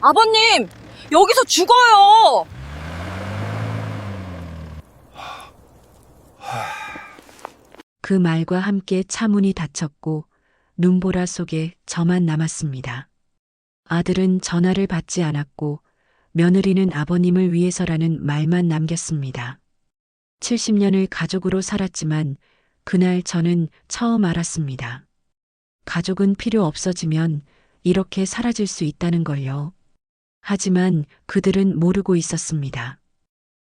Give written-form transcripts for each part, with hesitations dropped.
아버님, 여기서 죽어요. 그 말과 함께 차문이 닫혔고 눈보라 속에 저만 남았습니다. 아들은 전화를 받지 않았고 며느리는 아버님을 위해서라는 말만 남겼습니다. 70년을 가족으로 살았지만 그날 저는 처음 알았습니다. 가족은 필요 없어지면 이렇게 사라질 수 있다는 걸요. 하지만 그들은 모르고 있었습니다.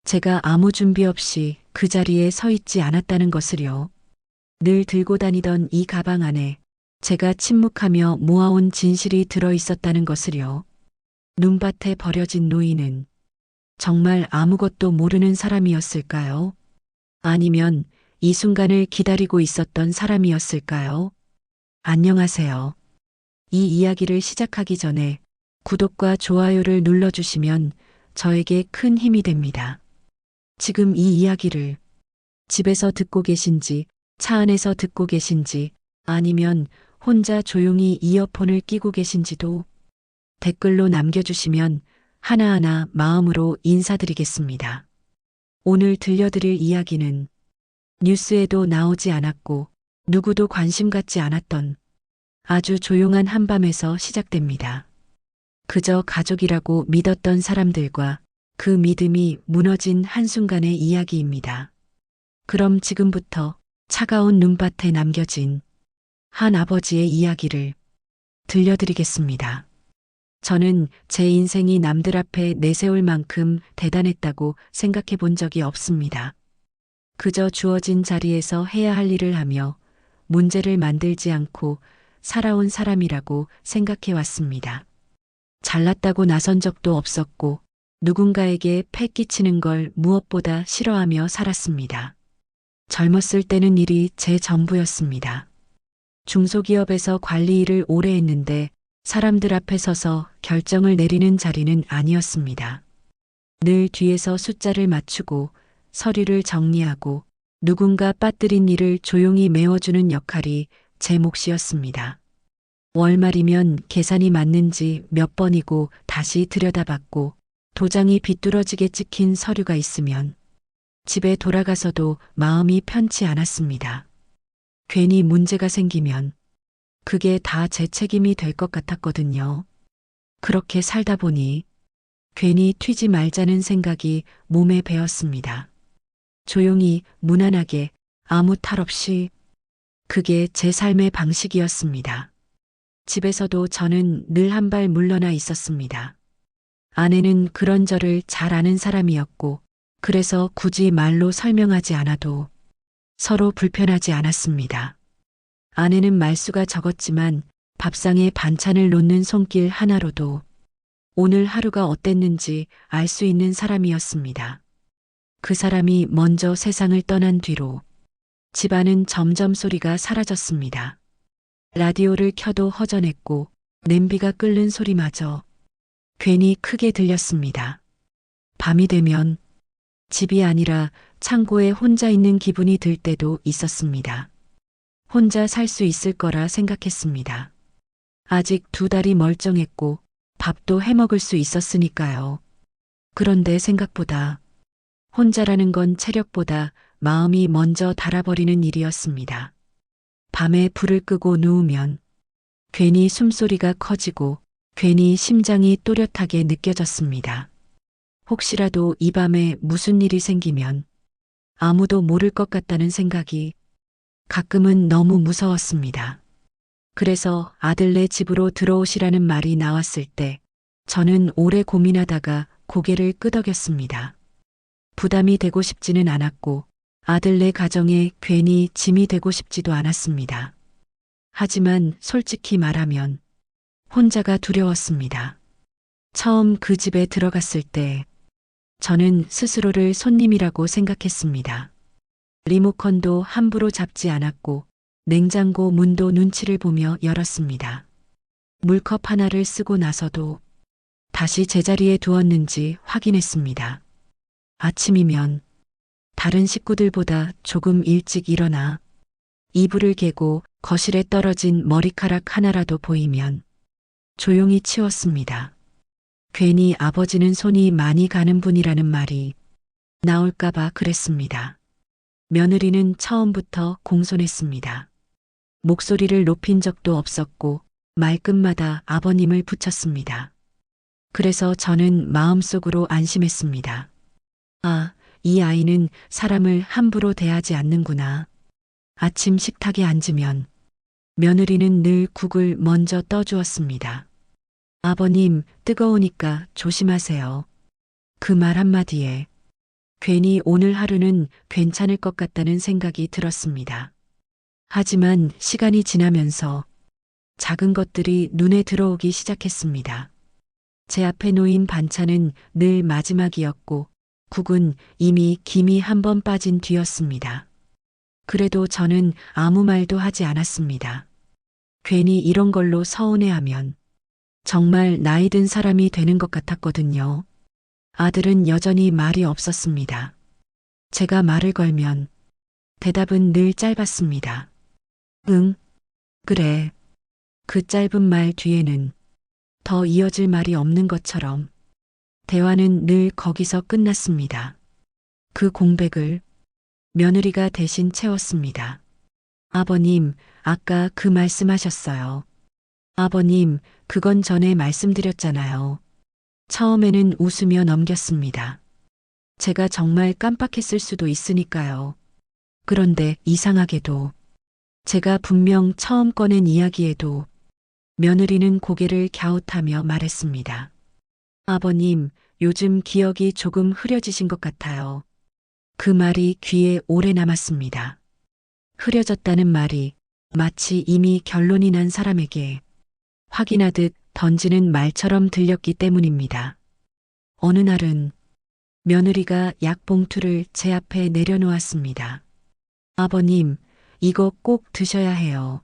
제가 아무 준비 없이 그 자리에 서 있지 않았다는 것을요. 늘 들고 다니던 이 가방 안에 제가 침묵하며 모아온 진실이 들어 있었다는 것을요. 눈밭에 버려진 노인은 정말 아무것도 모르는 사람이었을까요? 아니면 이 순간을 기다리고 있었던 사람이었을까요? 안녕하세요. 이 이야기를 시작하기 전에 구독과 좋아요를 눌러주시면 저에게 큰 힘이 됩니다. 지금 이 이야기를 집에서 듣고 계신지, 차 안에서 듣고 계신지, 아니면 혼자 조용히 이어폰을 끼고 계신지도 댓글로 남겨주시면 하나하나 마음으로 인사드리겠습니다. 오늘 들려드릴 이야기는 뉴스에도 나오지 않았고 누구도 관심 갖지 않았던 아주 조용한 한밤에서 시작됩니다. 그저 가족이라고 믿었던 사람들과 그 믿음이 무너진 한순간의 이야기입니다. 그럼 지금부터 차가운 눈밭에 남겨진 한 아버지의 이야기를 들려드리겠습니다. 저는 제 인생이 남들 앞에 내세울 만큼 대단했다고 생각해 본 적이 없습니다. 그저 주어진 자리에서 해야 할 일을 하며 문제를 만들지 않고 살아온 사람이라고 생각해 왔습니다. 잘났다고 나선 적도 없었고 누군가에게 패 끼치는 걸 무엇보다 싫어하며 살았습니다. 젊었을 때는 일이 제 전부였습니다. 중소기업에서 관리 일을 오래 했는데 사람들 앞에 서서 결정을 내리는 자리는 아니었습니다. 늘 뒤에서 숫자를 맞추고 서류를 정리하고 누군가 빠뜨린 일을 조용히 메워주는 역할이 제 몫이었습니다. 월말이면 계산이 맞는지 몇 번이고 다시 들여다봤고 도장이 비뚤어지게 찍힌 서류가 있으면 집에 돌아가서도 마음이 편치 않았습니다. 괜히 문제가 생기면 그게 다 제 책임이 될 것 같았거든요. 그렇게 살다 보니 괜히 튀지 말자는 생각이 몸에 배었습니다. 조용히 무난하게 아무 탈 없이 그게 제 삶의 방식이었습니다. 집에서도 저는 늘 한 발 물러나 있었습니다. 아내는 그런 저를 잘 아는 사람이었고 그래서 굳이 말로 설명하지 않아도 서로 불편하지 않았습니다. 아내는 말수가 적었지만 밥상에 반찬을 놓는 손길 하나로도 오늘 하루가 어땠는지 알 수 있는 사람이었습니다. 그 사람이 먼저 세상을 떠난 뒤로 집안은 점점 소리가 사라졌습니다. 라디오를 켜도 허전했고 냄비가 끓는 소리마저 괜히 크게 들렸습니다. 밤이 되면 집이 아니라 창고에 혼자 있는 기분이 들 때도 있었습니다. 혼자 살 수 있을 거라 생각했습니다. 아직 2달이 멀쩡했고 밥도 해먹을 수 있었으니까요. 그런데 생각보다 혼자라는 건 체력보다 마음이 먼저 닳아버리는 일이었습니다. 밤에 불을 끄고 누우면 괜히 숨소리가 커지고 괜히 심장이 또렷하게 느껴졌습니다. 혹시라도 이 밤에 무슨 일이 생기면 아무도 모를 것 같다는 생각이 가끔은 너무 무서웠습니다. 그래서 아들네 집으로 들어오시라는 말이 나왔을 때 저는 오래 고민하다가 고개를 끄덕였습니다. 부담이 되고 싶지는 않았고 아들네 가정에 괜히 짐이 되고 싶지도 않았습니다. 하지만 솔직히 말하면 혼자가 두려웠습니다. 처음 그 집에 들어갔을 때 저는 스스로를 손님이라고 생각했습니다. 리모컨도 함부로 잡지 않았고 냉장고 문도 눈치를 보며 열었습니다. 물컵 하나를 쓰고 나서도 다시 제자리에 두었는지 확인했습니다. 아침이면 다른 식구들보다 조금 일찍 일어나 이불을 개고 거실에 떨어진 머리카락 하나라도 보이면 조용히 치웠습니다. 괜히 아버지는 손이 많이 가는 분이라는 말이 나올까봐 그랬습니다. 며느리는 처음부터 공손했습니다. 목소리를 높인 적도 없었고 말끝마다 아버님을 붙였습니다. 그래서 저는 마음속으로 안심했습니다. 아, 이 아이는 사람을 함부로 대하지 않는구나. 아침 식탁에 앉으면 며느리는 늘 국을 먼저 떠주었습니다. 아버님, 뜨거우니까 조심하세요. 그 말 한마디에 괜히 오늘 하루는 괜찮을 것 같다는 생각이 들었습니다. 하지만 시간이 지나면서 작은 것들이 눈에 들어오기 시작했습니다. 제 앞에 놓인 반찬은 늘 마지막이었고 국은 이미 김이 한 번 빠진 뒤였습니다. 그래도 저는 아무 말도 하지 않았습니다. 괜히 이런 걸로 서운해하면 정말 나이 든 사람이 되는 것 같았거든요. 아들은 여전히 말이 없었습니다. 제가 말을 걸면 대답은 늘 짧았습니다. 응, 그래. 그 짧은 말 뒤에는 더 이어질 말이 없는 것처럼 대화는 늘 거기서 끝났습니다. 그 공백을 며느리가 대신 채웠습니다. 아버님, 아까 그 말씀하셨어요. 아버님, 그건 전에 말씀드렸잖아요. 처음에는 웃으며 넘겼습니다. 제가 정말 깜빡했을 수도 있으니까요. 그런데 이상하게도 제가 분명 처음 꺼낸 이야기에도 며느리는 고개를 갸웃하며 말했습니다. 아버님, 요즘 기억이 조금 흐려지신 것 같아요. 그 말이 귀에 오래 남았습니다. 흐려졌다는 말이 마치 이미 결론이 난 사람에게 확인하듯 던지는 말처럼 들렸기 때문입니다. 어느 날은 며느리가 약봉투를 제 앞에 내려놓았습니다. 아버님, 이거 꼭 드셔야 해요.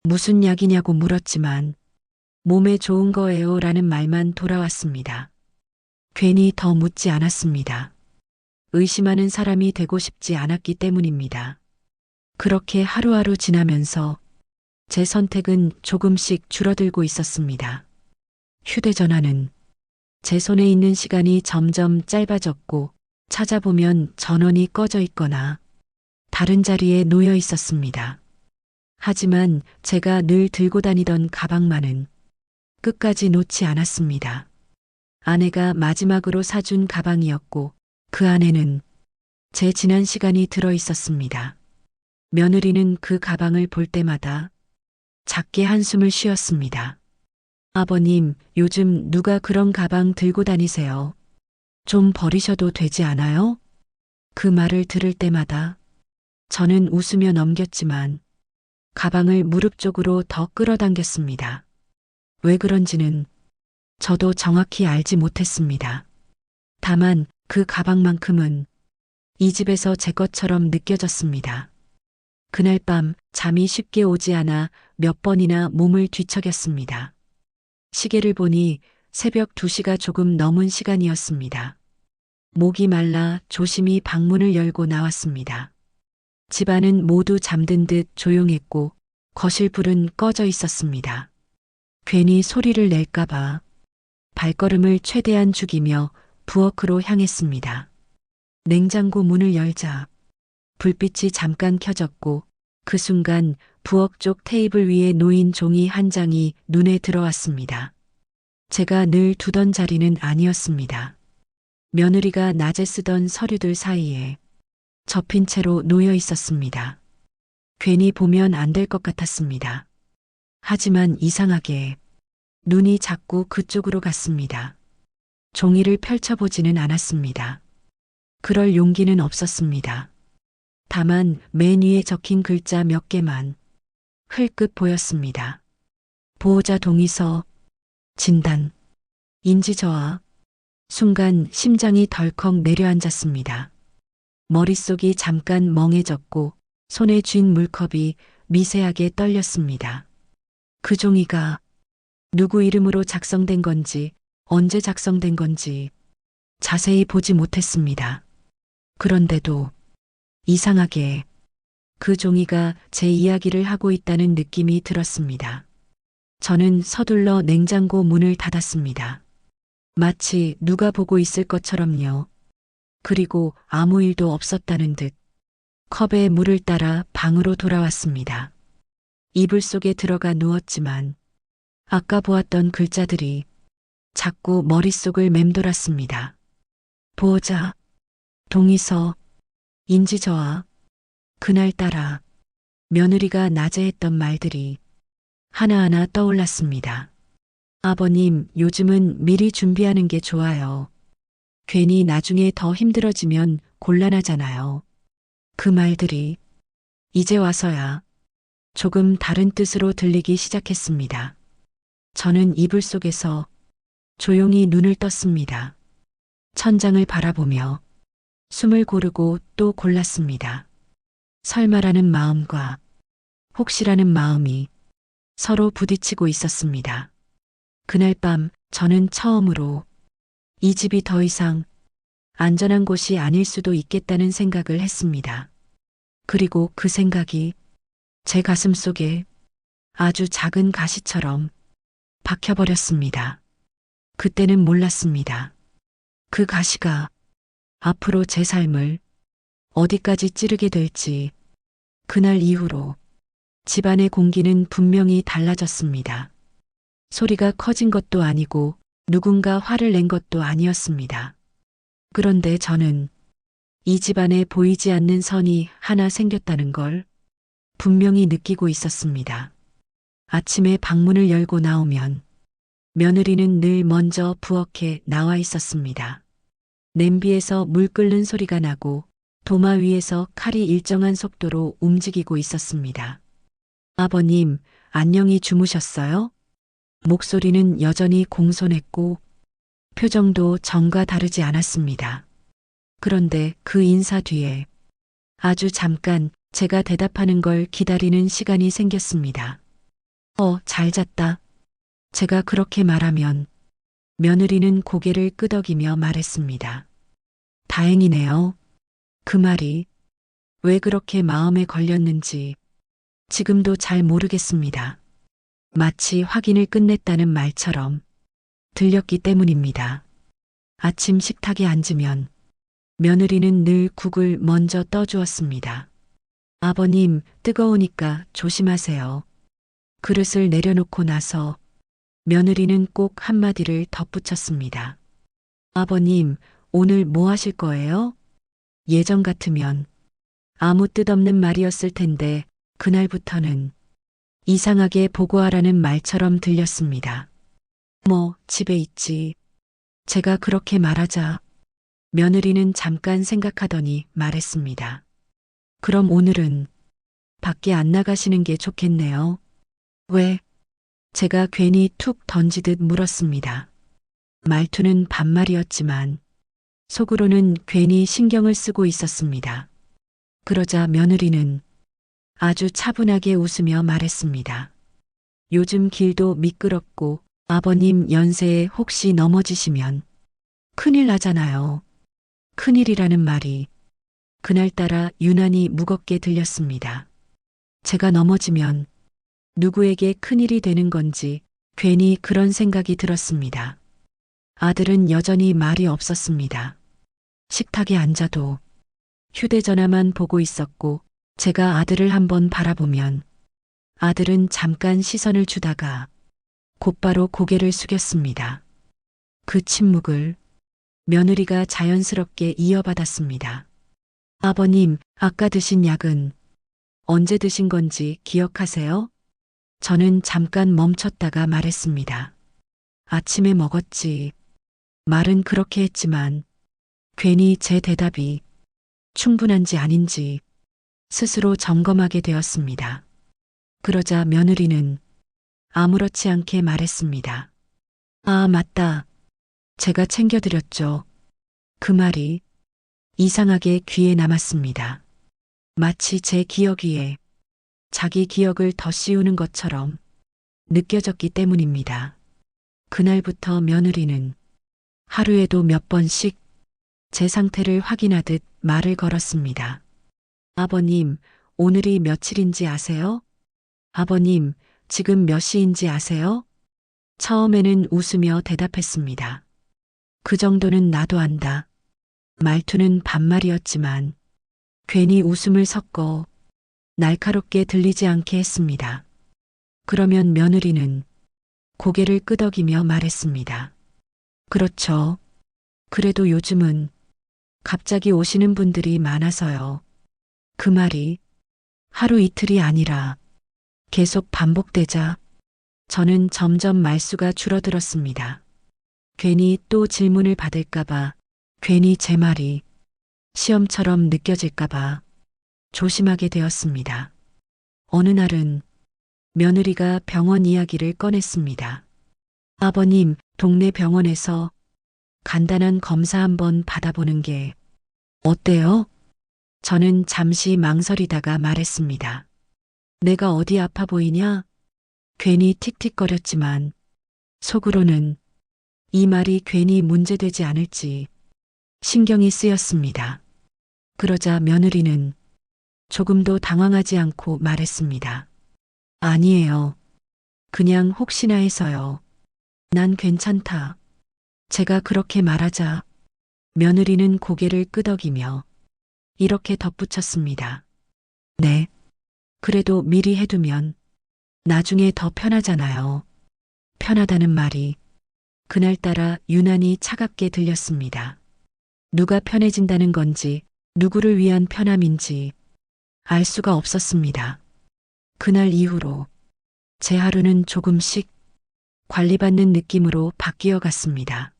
무슨 약이냐고 물었지만 몸에 좋은 거예요 라는 말만 돌아왔습니다. 괜히 더 묻지 않았습니다. 의심하는 사람이 되고 싶지 않았기 때문입니다. 그렇게 하루하루 지나면서 제 선택은 조금씩 줄어들고 있었습니다. 휴대전화는 제 손에 있는 시간이 점점 짧아졌고 찾아보면 전원이 꺼져 있거나 다른 자리에 놓여 있었습니다. 하지만 제가 늘 들고 다니던 가방만은 끝까지 놓지 않았습니다. 아내가 마지막으로 사준 가방이었고 그 안에는 제 지난 시간이 들어 있었습니다. 며느리는 그 가방을 볼 때마다 작게 한숨을 쉬었습니다. 아버님, 요즘 누가 그런 가방 들고 다니세요? 좀 버리셔도 되지 않아요? 그 말을 들을 때마다 저는 웃으며 넘겼지만 가방을 무릎 쪽으로 더 끌어당겼습니다. 왜 그런지는 저도 정확히 알지 못했습니다. 다만 그 가방만큼은 이 집에서 제 것처럼 느껴졌습니다. 그날 밤 잠이 쉽게 오지 않아 몇 번이나 몸을 뒤척였습니다. 시계를 보니 새벽 2시가 조금 넘은 시간이었습니다. 목이 말라 조심히 방문을 열고 나왔습니다. 집안은 모두 잠든 듯 조용했고 거실 불은 꺼져 있었습니다. 괜히 소리를 낼까봐 발걸음을 최대한 죽이며 부엌으로 향했습니다. 냉장고 문을 열자 불빛이 잠깐 켜졌고 그 순간 부엌 쪽 테이블 위에 놓인 종이 한 장이 눈에 들어왔습니다. 제가 늘 두던 자리는 아니었습니다. 며느리가 낮에 쓰던 서류들 사이에 접힌 채로 놓여 있었습니다. 괜히 보면 안 될 것 같았습니다. 하지만 이상하게 눈이 자꾸 그쪽으로 갔습니다. 종이를 펼쳐보지는 않았습니다. 그럴 용기는 없었습니다. 다만 맨 위에 적힌 글자 몇 개만 흘끗 보였습니다. 보호자 동의서, 진단, 인지저하. 순간 심장이 덜컥 내려앉았습니다. 머릿속이 잠깐 멍해졌고 손에 쥔 물컵이 미세하게 떨렸습니다. 그 종이가 누구 이름으로 작성된 건지 언제 작성된 건지 자세히 보지 못했습니다. 그런데도 이상하게 그 종이가 제 이야기를 하고 있다는 느낌이 들었습니다. 저는 서둘러 냉장고 문을 닫았습니다. 마치 누가 보고 있을 것처럼요. 그리고 아무 일도 없었다는 듯 컵에 물을 따라 방으로 돌아왔습니다. 이불 속에 들어가 누웠지만 아까 보았던 글자들이 자꾸 머릿속을 맴돌았습니다. 보호자, 동의서, 인지저하, 그날따라 며느리가 낮에 했던 말들이 하나하나 떠올랐습니다. 아버님, 요즘은 미리 준비하는 게 좋아요. 괜히 나중에 더 힘들어지면 곤란하잖아요. 그 말들이 이제 와서야 조금 다른 뜻으로 들리기 시작했습니다. 저는 이불 속에서 조용히 눈을 떴습니다. 천장을 바라보며 숨을 고르고 또 골랐습니다. 설마라는 마음과 혹시라는 마음이 서로 부딪히고 있었습니다. 그날 밤 저는 처음으로 이 집이 더 이상 안전한 곳이 아닐 수도 있겠다는 생각을 했습니다. 그리고 그 생각이 제 가슴 속에 아주 작은 가시처럼 박혀버렸습니다. 그때는 몰랐습니다. 그 가시가 앞으로 제 삶을 어디까지 찌르게 될지. 그날 이후로 집안의 공기는 분명히 달라졌습니다. 소리가 커진 것도 아니고 누군가 화를 낸 것도 아니었습니다. 그런데 저는 이 집안에 보이지 않는 선이 하나 생겼다는 걸 분명히 느끼고 있었습니다. 아침에 방문을 열고 나오면 며느리는 늘 먼저 부엌에 나와 있었습니다. 냄비에서 물 끓는 소리가 나고 도마 위에서 칼이 일정한 속도로 움직이고 있었습니다. 아버님, 안녕히 주무셨어요? 목소리는 여전히 공손했고 표정도 전과 다르지 않았습니다. 그런데 그 인사 뒤에 아주 잠깐 제가 대답하는 걸 기다리는 시간이 생겼습니다. 잘 잤다. 제가 그렇게 말하면 며느리는 고개를 끄덕이며 말했습니다. 다행이네요. 그 말이 왜 그렇게 마음에 걸렸는지 지금도 잘 모르겠습니다. 마치 확인을 끝냈다는 말처럼 들렸기 때문입니다. 아침 식탁에 앉으면 며느리는 늘 국을 먼저 떠주었습니다. 아버님, 뜨거우니까 조심하세요. 그릇을 내려놓고 나서 며느리는 꼭 한마디를 덧붙였습니다. 아버님, 오늘 뭐 하실 거예요? 예전 같으면 아무 뜻없는 말이었을 텐데 그날부터는 이상하게 보고하라는 말처럼 들렸습니다. 집에 있지. 제가 그렇게 말하자 며느리는 잠깐 생각하더니 말했습니다. 그럼 오늘은 밖에 안 나가시는 게 좋겠네요. 왜? 제가 괜히 툭 던지듯 물었습니다. 말투는 반말이었지만 속으로는 괜히 신경을 쓰고 있었습니다. 그러자 며느리는 아주 차분하게 웃으며 말했습니다. 요즘 길도 미끄럽고 아버님 연세에 혹시 넘어지시면 큰일 나잖아요. 큰일이라는 말이 그날따라 유난히 무겁게 들렸습니다. 제가 넘어지면 누구에게 큰일이 되는 건지 괜히 그런 생각이 들었습니다. 아들은 여전히 말이 없었습니다. 식탁에 앉아도 휴대전화만 보고 있었고 제가 아들을 한번 바라보면 아들은 잠깐 시선을 주다가 곧바로 고개를 숙였습니다. 그 침묵을 며느리가 자연스럽게 이어받았습니다. 아버님, 아까 드신 약은 언제 드신 건지 기억하세요? 저는 잠깐 멈췄다가 말했습니다. 아침에 먹었지. 말은 그렇게 했지만 괜히 제 대답이 충분한지 아닌지 스스로 점검하게 되었습니다. 그러자 며느리는 아무렇지 않게 말했습니다. 아, 맞다. 제가 챙겨드렸죠. 그 말이 이상하게 귀에 남았습니다. 마치 제 기억 위에 자기 기억을 덧씌우는 것처럼 느껴졌기 때문입니다. 그날부터 며느리는 하루에도 몇 번씩 제 상태를 확인하듯 말을 걸었습니다. 아버님, 오늘이 며칠인지 아세요? 아버님, 지금 몇 시인지 아세요? 처음에는 웃으며 대답했습니다. 그 정도는 나도 안다. 말투는 반말이었지만 괜히 웃음을 섞어 날카롭게 들리지 않게 했습니다. 그러면 며느리는 고개를 끄덕이며 말했습니다. 그렇죠. 그래도 요즘은 갑자기 오시는 분들이 많아서요. 그 말이 하루 이틀이 아니라 계속 반복되자 저는 점점 말수가 줄어들었습니다. 괜히 또 질문을 받을까봐, 괜히 제 말이 시험처럼 느껴질까봐 조심하게 되었습니다. 어느 날은 며느리가 병원 이야기를 꺼냈습니다. 아버님, 동네 병원에서 간단한 검사 한번 받아보는 게 어때요? 저는 잠시 망설이다가 말했습니다. 내가 어디 아파 보이냐? 괜히 틱틱거렸지만 속으로는 이 말이 괜히 문제되지 않을지 신경이 쓰였습니다. 그러자 며느리는 조금도 당황하지 않고 말했습니다. 아니에요. 그냥 혹시나 해서요. 난 괜찮다. 제가 그렇게 말하자 며느리는 고개를 끄덕이며 이렇게 덧붙였습니다. 네. 그래도 미리 해두면 나중에 더 편하잖아요. 편하다는 말이 그날따라 유난히 차갑게 들렸습니다. 누가 편해진다는 건지 누구를 위한 편함인지 알 수가 없었습니다. 그날 이후로 제 하루는 조금씩 관리받는 느낌으로 바뀌어 갔습니다.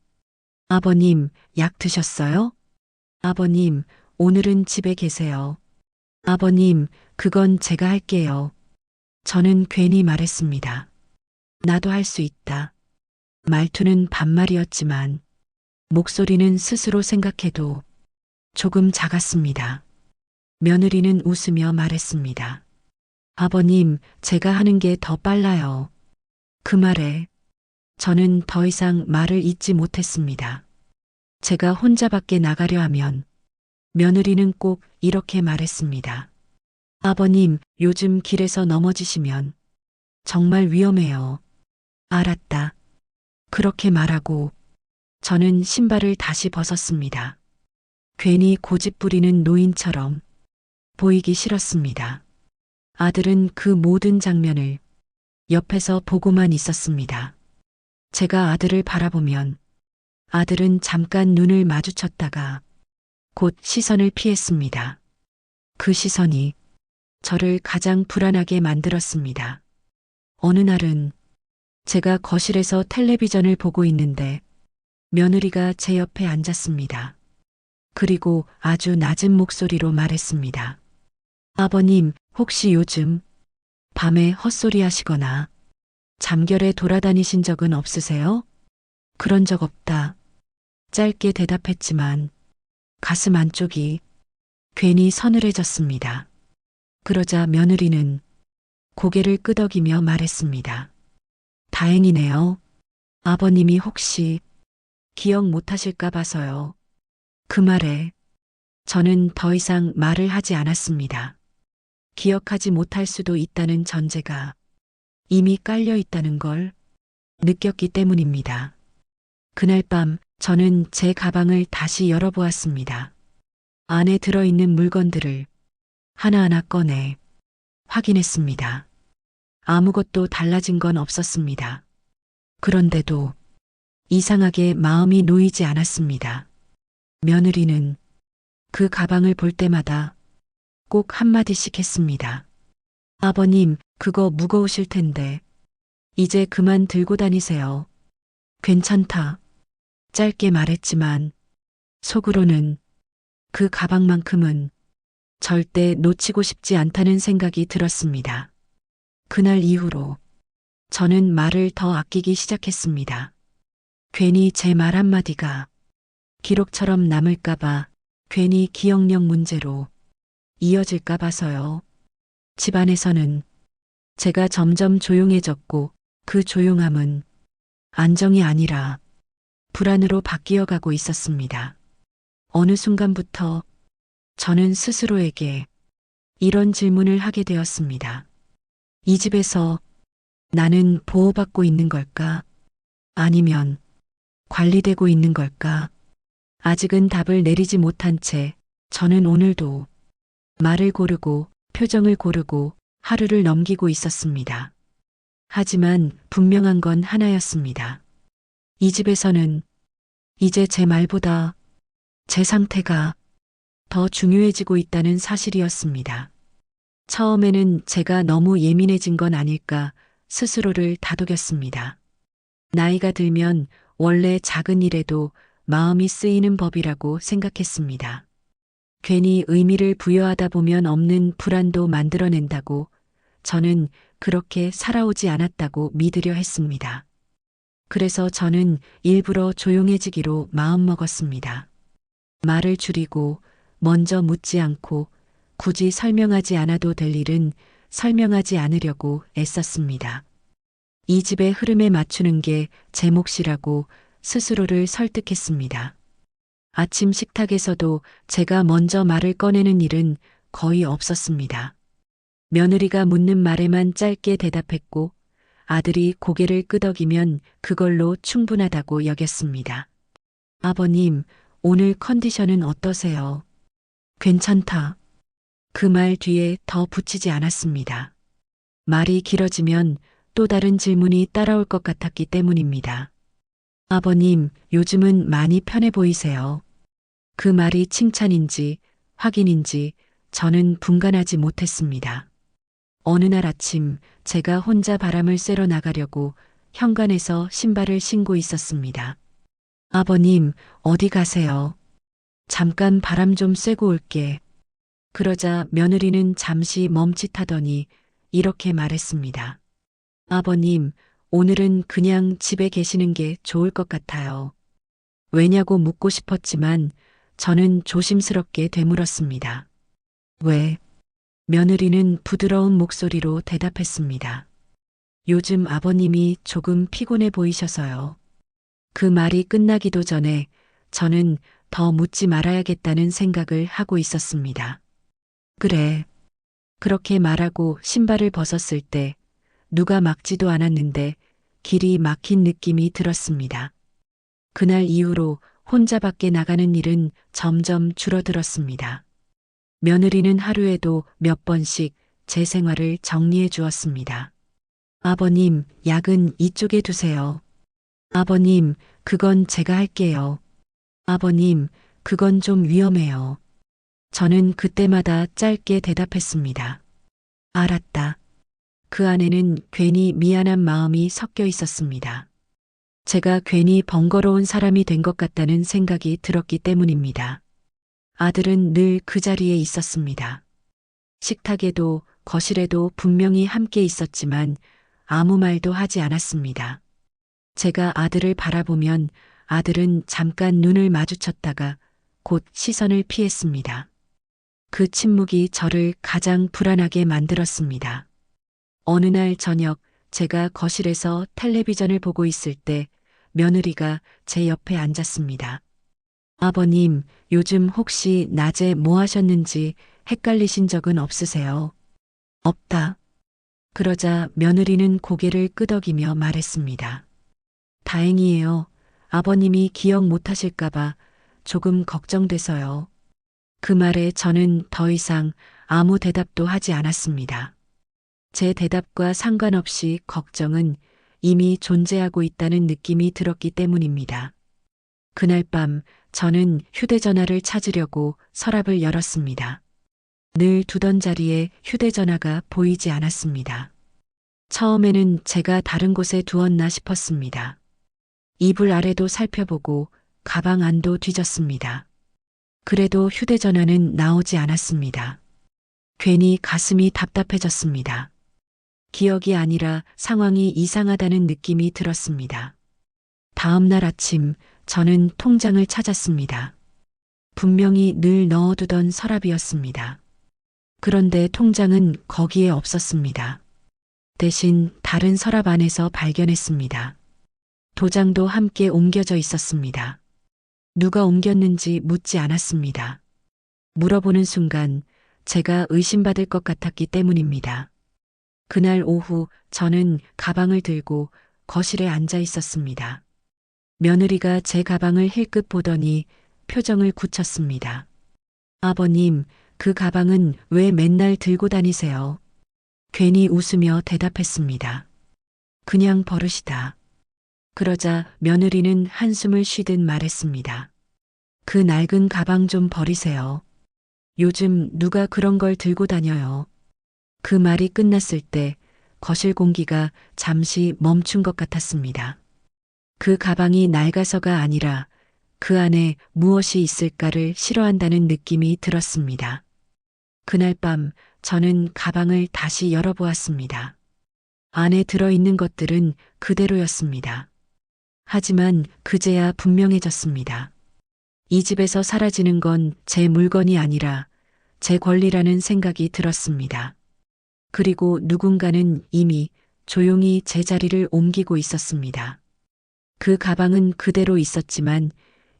아버님, 약 드셨어요? 아버님, 오늘은 집에 계세요. 아버님, 그건 제가 할게요. 저는 괜히 말했습니다. 나도 할 수 있다. 말투는 반말이었지만 목소리는 스스로 생각해도 조금 작았습니다. 며느리는 웃으며 말했습니다. 아버님, 제가 하는 게 더 빨라요. 그 말에 저는 더 이상 말을 잇지 못했습니다. 제가 혼자 밖에 나가려 하면 며느리는 꼭 이렇게 말했습니다. 아버님, 요즘 길에서 넘어지시면 정말 위험해요. 알았다. 그렇게 말하고 저는 신발을 다시 벗었습니다. 괜히 고집 부리는 노인처럼 보이기 싫었습니다. 아들은 그 모든 장면을 옆에서 보고만 있었습니다. 제가 아들을 바라보면 아들은 잠깐 눈을 마주쳤다가 곧 시선을 피했습니다. 그 시선이 저를 가장 불안하게 만들었습니다. 어느 날은 제가 거실에서 텔레비전을 보고 있는데 며느리가 제 옆에 앉았습니다. 그리고 아주 낮은 목소리로 말했습니다. 아버님, 혹시 요즘 밤에 헛소리 하시거나 잠결에 돌아다니신 적은 없으세요? 그런 적 없다. 짧게 대답했지만 가슴 안쪽이 괜히 서늘해졌습니다. 그러자 며느리는 고개를 끄덕이며 말했습니다. 다행이네요. 아버님이 혹시 기억 못하실까 봐서요. 그 말에 저는 더 이상 말을 하지 않았습니다. 기억하지 못할 수도 있다는 전제가 이미 깔려 있다는 걸 느꼈기 때문입니다. 그날 밤 저는 제 가방을 다시 열어보았습니다. 안에 들어있는 물건들을 하나하나 꺼내 확인했습니다. 아무것도 달라진 건 없었습니다. 그런데도 이상하게 마음이 놓이지 않았습니다. 며느리는 그 가방을 볼 때마다 꼭 한마디씩 했습니다. 아버님, 그거 무거우실 텐데 이제 그만 들고 다니세요. 괜찮다. 짧게 말했지만 속으로는 그 가방만큼은 절대 놓치고 싶지 않다는 생각이 들었습니다. 그날 이후로 저는 말을 더 아끼기 시작했습니다. 괜히 제 말 한마디가 기록처럼 남을까봐, 괜히 기억력 문제로 이어질까 봐서요. 집안에서는 제가 점점 조용해졌고 그 조용함은 안정이 아니라 불안으로 바뀌어 가고 있었습니다. 어느 순간부터 저는 스스로에게 이런 질문을 하게 되었습니다. 이 집에서 나는 보호받고 있는 걸까? 아니면 관리되고 있는 걸까? 아직은 답을 내리지 못한 채 저는 오늘도 말을 고르고 표정을 고르고 하루를 넘기고 있었습니다. 하지만 분명한 건 하나였습니다. 이 집에서는 이제 제 말보다 제 상태가 더 중요해지고 있다는 사실이었습니다. 처음에는 제가 너무 예민해진 건 아닐까 스스로를 다독였습니다. 나이가 들면 원래 작은 일에도 마음이 쓰이는 법이라고 생각했습니다. 괜히 의미를 부여하다 보면 없는 불안도 만들어낸다고 저는 그렇게 살아오지 않았다고 믿으려 했습니다. 그래서 저는 일부러 조용해지기로 마음먹었습니다. 말을 줄이고 먼저 묻지 않고 굳이 설명하지 않아도 될 일은 설명하지 않으려고 애썼습니다. 이 집의 흐름에 맞추는 게 제 몫이라고 스스로를 설득했습니다. 아침 식탁에서도 제가 먼저 말을 꺼내는 일은 거의 없었습니다. 며느리가 묻는 말에만 짧게 대답했고 아들이 고개를 끄덕이면 그걸로 충분하다고 여겼습니다. 아버님, 오늘 컨디션은 어떠세요? 괜찮다. 그 말 뒤에 더 붙이지 않았습니다. 말이 길어지면 또 다른 질문이 따라올 것 같았기 때문입니다. 아버님, 요즘은 많이 편해 보이세요. 그 말이 칭찬인지 확인인지 저는 분간하지 못했습니다. 어느 날 아침 제가 혼자 바람을 쐬러 나가려고 현관에서 신발을 신고 있었습니다. 아버님, 어디 가세요? 잠깐 바람 좀 쐬고 올게. 그러자 며느리는 잠시 멈칫하더니 이렇게 말했습니다. 아버님, 오늘은 그냥 집에 계시는 게 좋을 것 같아요. 왜냐고 묻고 싶었지만 저는 조심스럽게 되물었습니다. 왜? 며느리는 부드러운 목소리로 대답했습니다. 요즘 아버님이 조금 피곤해 보이셔서요. 그 말이 끝나기도 전에 저는 더 묻지 말아야겠다는 생각을 하고 있었습니다. 그래. 그렇게 말하고 신발을 벗었을 때 누가 막지도 않았는데 길이 막힌 느낌이 들었습니다. 그날 이후로 혼자 밖에 나가는 일은 점점 줄어들었습니다. 며느리는 하루에도 몇 번씩 제 생활을 정리해 주었습니다. 아버님, 약은 이쪽에 두세요. 아버님, 그건 제가 할게요. 아버님, 그건 좀 위험해요. 저는 그때마다 짧게 대답했습니다. 알았다. 그 안에는 괜히 미안한 마음이 섞여 있었습니다. 제가 괜히 번거로운 사람이 된 것 같다는 생각이 들었기 때문입니다. 아들은 늘 그 자리에 있었습니다. 식탁에도 거실에도 분명히 함께 있었지만 아무 말도 하지 않았습니다. 제가 아들을 바라보면 아들은 잠깐 눈을 마주쳤다가 곧 시선을 피했습니다. 그 침묵이 저를 가장 불안하게 만들었습니다. 어느 날 저녁 제가 거실에서 텔레비전을 보고 있을 때 며느리가 제 옆에 앉았습니다. 아버님, 요즘 혹시 낮에 뭐 하셨는지 헷갈리신 적은 없으세요? 없다. 그러자 며느리는 고개를 끄덕이며 말했습니다. 다행이에요. 아버님이 기억 못 하실까봐 조금 걱정돼서요. 그 말에 저는 더 이상 아무 대답도 하지 않았습니다. 제 대답과 상관없이 걱정은 이미 존재하고 있다는 느낌이 들었기 때문입니다. 그날 밤 저는 휴대전화를 찾으려고 서랍을 열었습니다. 늘 두던 자리에 휴대전화가 보이지 않았습니다. 처음에는 제가 다른 곳에 두었나 싶었습니다. 이불 아래도 살펴보고 가방 안도 뒤졌습니다. 그래도 휴대전화는 나오지 않았습니다. 괜히 가슴이 답답해졌습니다. 기억이 아니라 상황이 이상하다는 느낌이 들었습니다. 다음 날 아침 저는 통장을 찾았습니다. 분명히 늘 넣어두던 서랍이었습니다. 그런데 통장은 거기에 없었습니다. 대신 다른 서랍 안에서 발견했습니다. 도장도 함께 옮겨져 있었습니다. 누가 옮겼는지 묻지 않았습니다. 물어보는 순간 제가 의심받을 것 같았기 때문입니다. 그날 오후 저는 가방을 들고 거실에 앉아 있었습니다. 며느리가 제 가방을 힐끗 보더니 표정을 굳혔습니다. 아버님, 그 가방은 왜 맨날 들고 다니세요? 괜히 웃으며 대답했습니다. 그냥 버릇이다. 그러자 며느리는 한숨을 쉬듯 말했습니다. 그 낡은 가방 좀 버리세요. 요즘 누가 그런 걸 들고 다녀요. 그 말이 끝났을 때 거실 공기가 잠시 멈춘 것 같았습니다. 그 가방이 낡아서가 아니라 그 안에 무엇이 있을까를 싫어한다는 느낌이 들었습니다. 그날 밤 저는 가방을 다시 열어보았습니다. 안에 들어있는 것들은 그대로였습니다. 하지만 그제야 분명해졌습니다. 이 집에서 사라지는 건 제 물건이 아니라 제 권리라는 생각이 들었습니다. 그리고 누군가는 이미 조용히 제 자리를 옮기고 있었습니다. 그 가방은 그대로 있었지만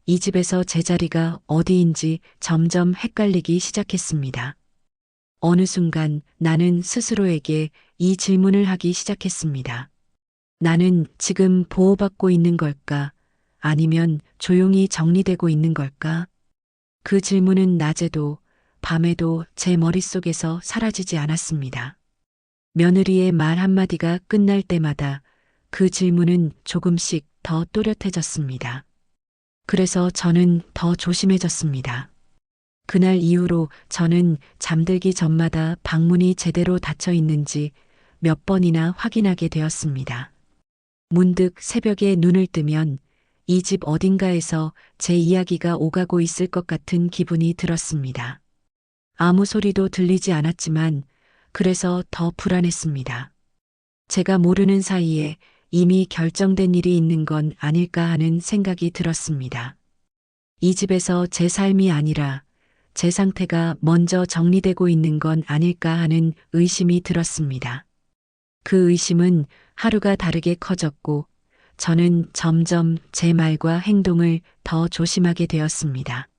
이 집에서 제 자리가 어디인지 점점 헷갈리기 시작했습니다. 어느 순간 나는 스스로에게 이 질문을 하기 시작했습니다. 나는 지금 보호받고 있는 걸까? 아니면 조용히 정리되고 있는 걸까? 그 질문은 낮에도 밤에도 제 머릿속에서 사라지지 않았습니다. 며느리의 말 한마디가 끝날 때마다 그 질문은 조금씩 더 또렷해졌습니다. 그래서 저는 더 조심해졌습니다. 그날 이후로 저는 잠들기 전마다 방문이 제대로 닫혀 있는지 몇 번이나 확인하게 되었습니다. 문득 새벽에 눈을 뜨면 이 집 어딘가에서 제 이야기가 오가고 있을 것 같은 기분이 들었습니다. 아무 소리도 들리지 않았지만 그래서 더 불안했습니다. 제가 모르는 사이에 이미 결정된 일이 있는 건 아닐까 하는 생각이 들었습니다. 이 집에서 제 삶이 아니라 제 상태가 먼저 정리되고 있는 건 아닐까 하는 의심이 들었습니다. 그 의심은 하루가 다르게 커졌고 저는 점점 제 말과 행동을 더 조심하게 되었습니다.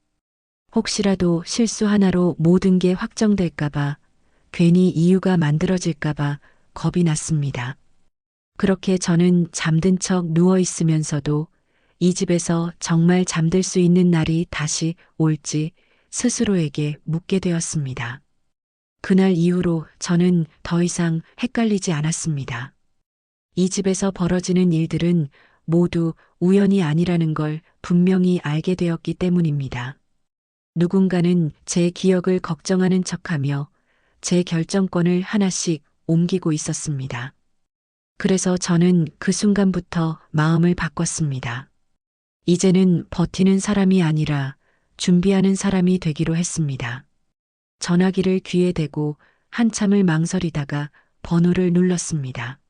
혹시라도 실수 하나로 모든 게 확정될까봐, 괜히 이유가 만들어질까봐 겁이 났습니다. 그렇게 저는 잠든 척 누워 있으면서도 이 집에서 정말 잠들 수 있는 날이 다시 올지 스스로에게 묻게 되었습니다. 그날 이후로 저는 더 이상 헷갈리지 않았습니다. 이 집에서 벌어지는 일들은 모두 우연이 아니라는 걸 분명히 알게 되었기 때문입니다. 누군가는 제 기억을 걱정하는 척하며 제 결정권을 하나씩 옮기고 있었습니다. 그래서 저는 그 순간부터 마음을 바꿨습니다. 이제는 버티는 사람이 아니라 준비하는 사람이 되기로 했습니다. 전화기를 귀에 대고 한참을 망설이다가 번호를 눌렀습니다.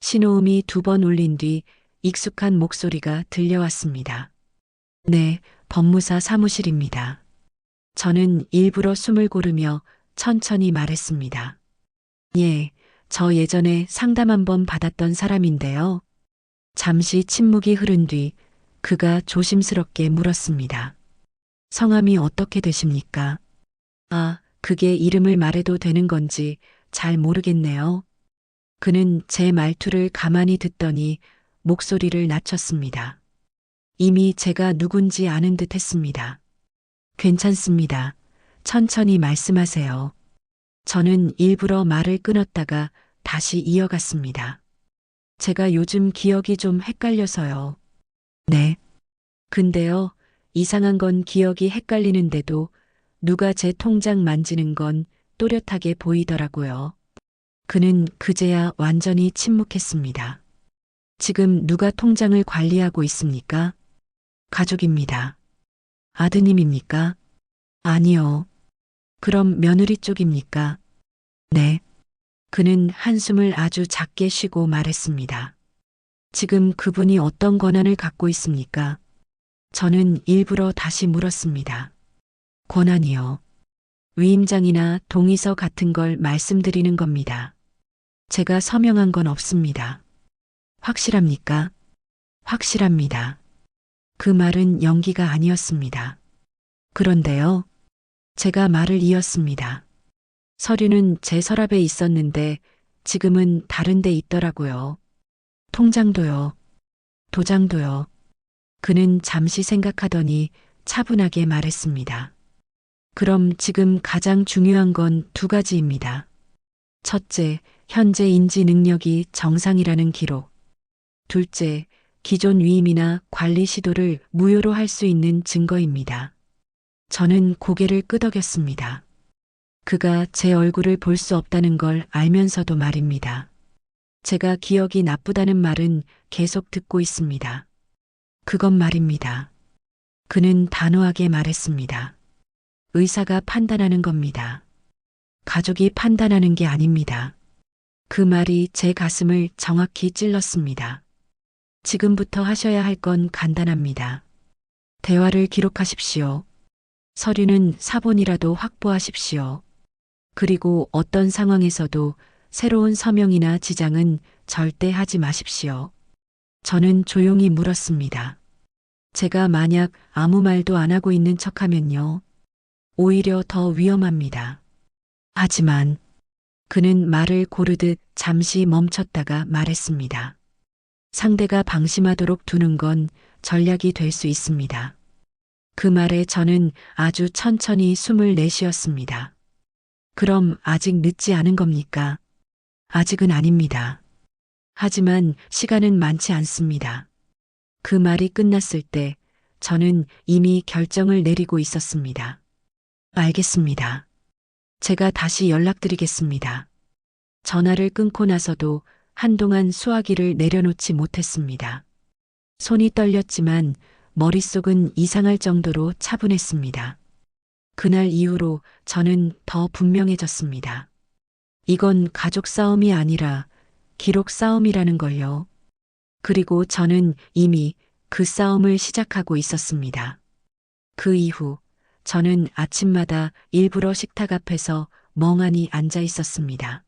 신호음이 2번 울린 뒤 익숙한 목소리가 들려왔습니다. 네, 법무사 사무실입니다. 저는 일부러 숨을 고르며 천천히 말했습니다. 예, 저 예전에 상담 한번 받았던 사람인데요. 잠시 침묵이 흐른 뒤 그가 조심스럽게 물었습니다. 성함이 어떻게 되십니까? 아, 그게 이름을 말해도 되는 건지 잘 모르겠네요. 그는 제 말투를 가만히 듣더니 목소리를 낮췄습니다. 이미 제가 누군지 아는 듯 했습니다. 괜찮습니다. 천천히 말씀하세요. 저는 일부러 말을 끊었다가 다시 이어갔습니다. 제가 요즘 기억이 좀 헷갈려서요. 네. 근데요, 이상한 건 기억이 헷갈리는데도 누가 제 통장 만지는 건 또렷하게 보이더라고요. 그는 그제야 완전히 침묵했습니다. 지금 누가 통장을 관리하고 있습니까? 가족입니다. 아드님입니까? 아니요. 그럼 며느리 쪽입니까? 네. 그는 한숨을 아주 작게 쉬고 말했습니다. 지금 그분이 어떤 권한을 갖고 있습니까? 저는 일부러 다시 물었습니다. 권한이요. 위임장이나 동의서 같은 걸 말씀드리는 겁니다. 제가 서명한 건 없습니다. 확실합니까? 확실합니다. 그 말은 연기가 아니었습니다. 그런데요. 제가 말을 이었습니다. 서류는 제 서랍에 있었는데 지금은 다른 데 있더라고요. 통장도요. 도장도요. 그는 잠시 생각하더니 차분하게 말했습니다. 그럼 지금 가장 중요한 건 두 가지입니다. 첫째, 현재 인지 능력이 정상이라는 기록. 둘째, 기존 위임이나 관리 시도를 무효로 할 수 있는 증거입니다. 저는 고개를 끄덕였습니다. 그가 제 얼굴을 볼 수 없다는 걸 알면서도 말입니다. 제가 기억이 나쁘다는 말은 계속 듣고 있습니다. 그건 말입니다. 그는 단호하게 말했습니다. 의사가 판단하는 겁니다. 가족이 판단하는 게 아닙니다. 그 말이 제 가슴을 정확히 찔렀습니다. 지금부터 하셔야 할 건 간단합니다. 대화를 기록하십시오. 서류는 사본이라도 확보하십시오. 그리고 어떤 상황에서도 새로운 서명이나 지장은 절대 하지 마십시오. 저는 조용히 물었습니다. 제가 만약 아무 말도 안 하고 있는 척하면요. 오히려 더 위험합니다. 하지만 그는 말을 고르듯 잠시 멈췄다가 말했습니다. 상대가 방심하도록 두는 건 전략이 될 수 있습니다. 그 말에 저는 아주 천천히 숨을 내쉬었습니다. 그럼 아직 늦지 않은 겁니까? 아직은 아닙니다. 하지만 시간은 많지 않습니다. 그 말이 끝났을 때 저는 이미 결정을 내리고 있었습니다. 알겠습니다. 제가 다시 연락드리겠습니다. 전화를 끊고 나서도 한동안 수화기를 내려놓지 못했습니다. 손이 떨렸지만 머릿속은 이상할 정도로 차분했습니다. 그날 이후로 저는 더 분명해졌습니다. 이건 가족 싸움이 아니라 기록 싸움이라는 걸요. 그리고 저는 이미 그 싸움을 시작하고 있었습니다. 그 이후 저는 아침마다 일부러 식탁 앞에서 멍하니 앉아 있었습니다.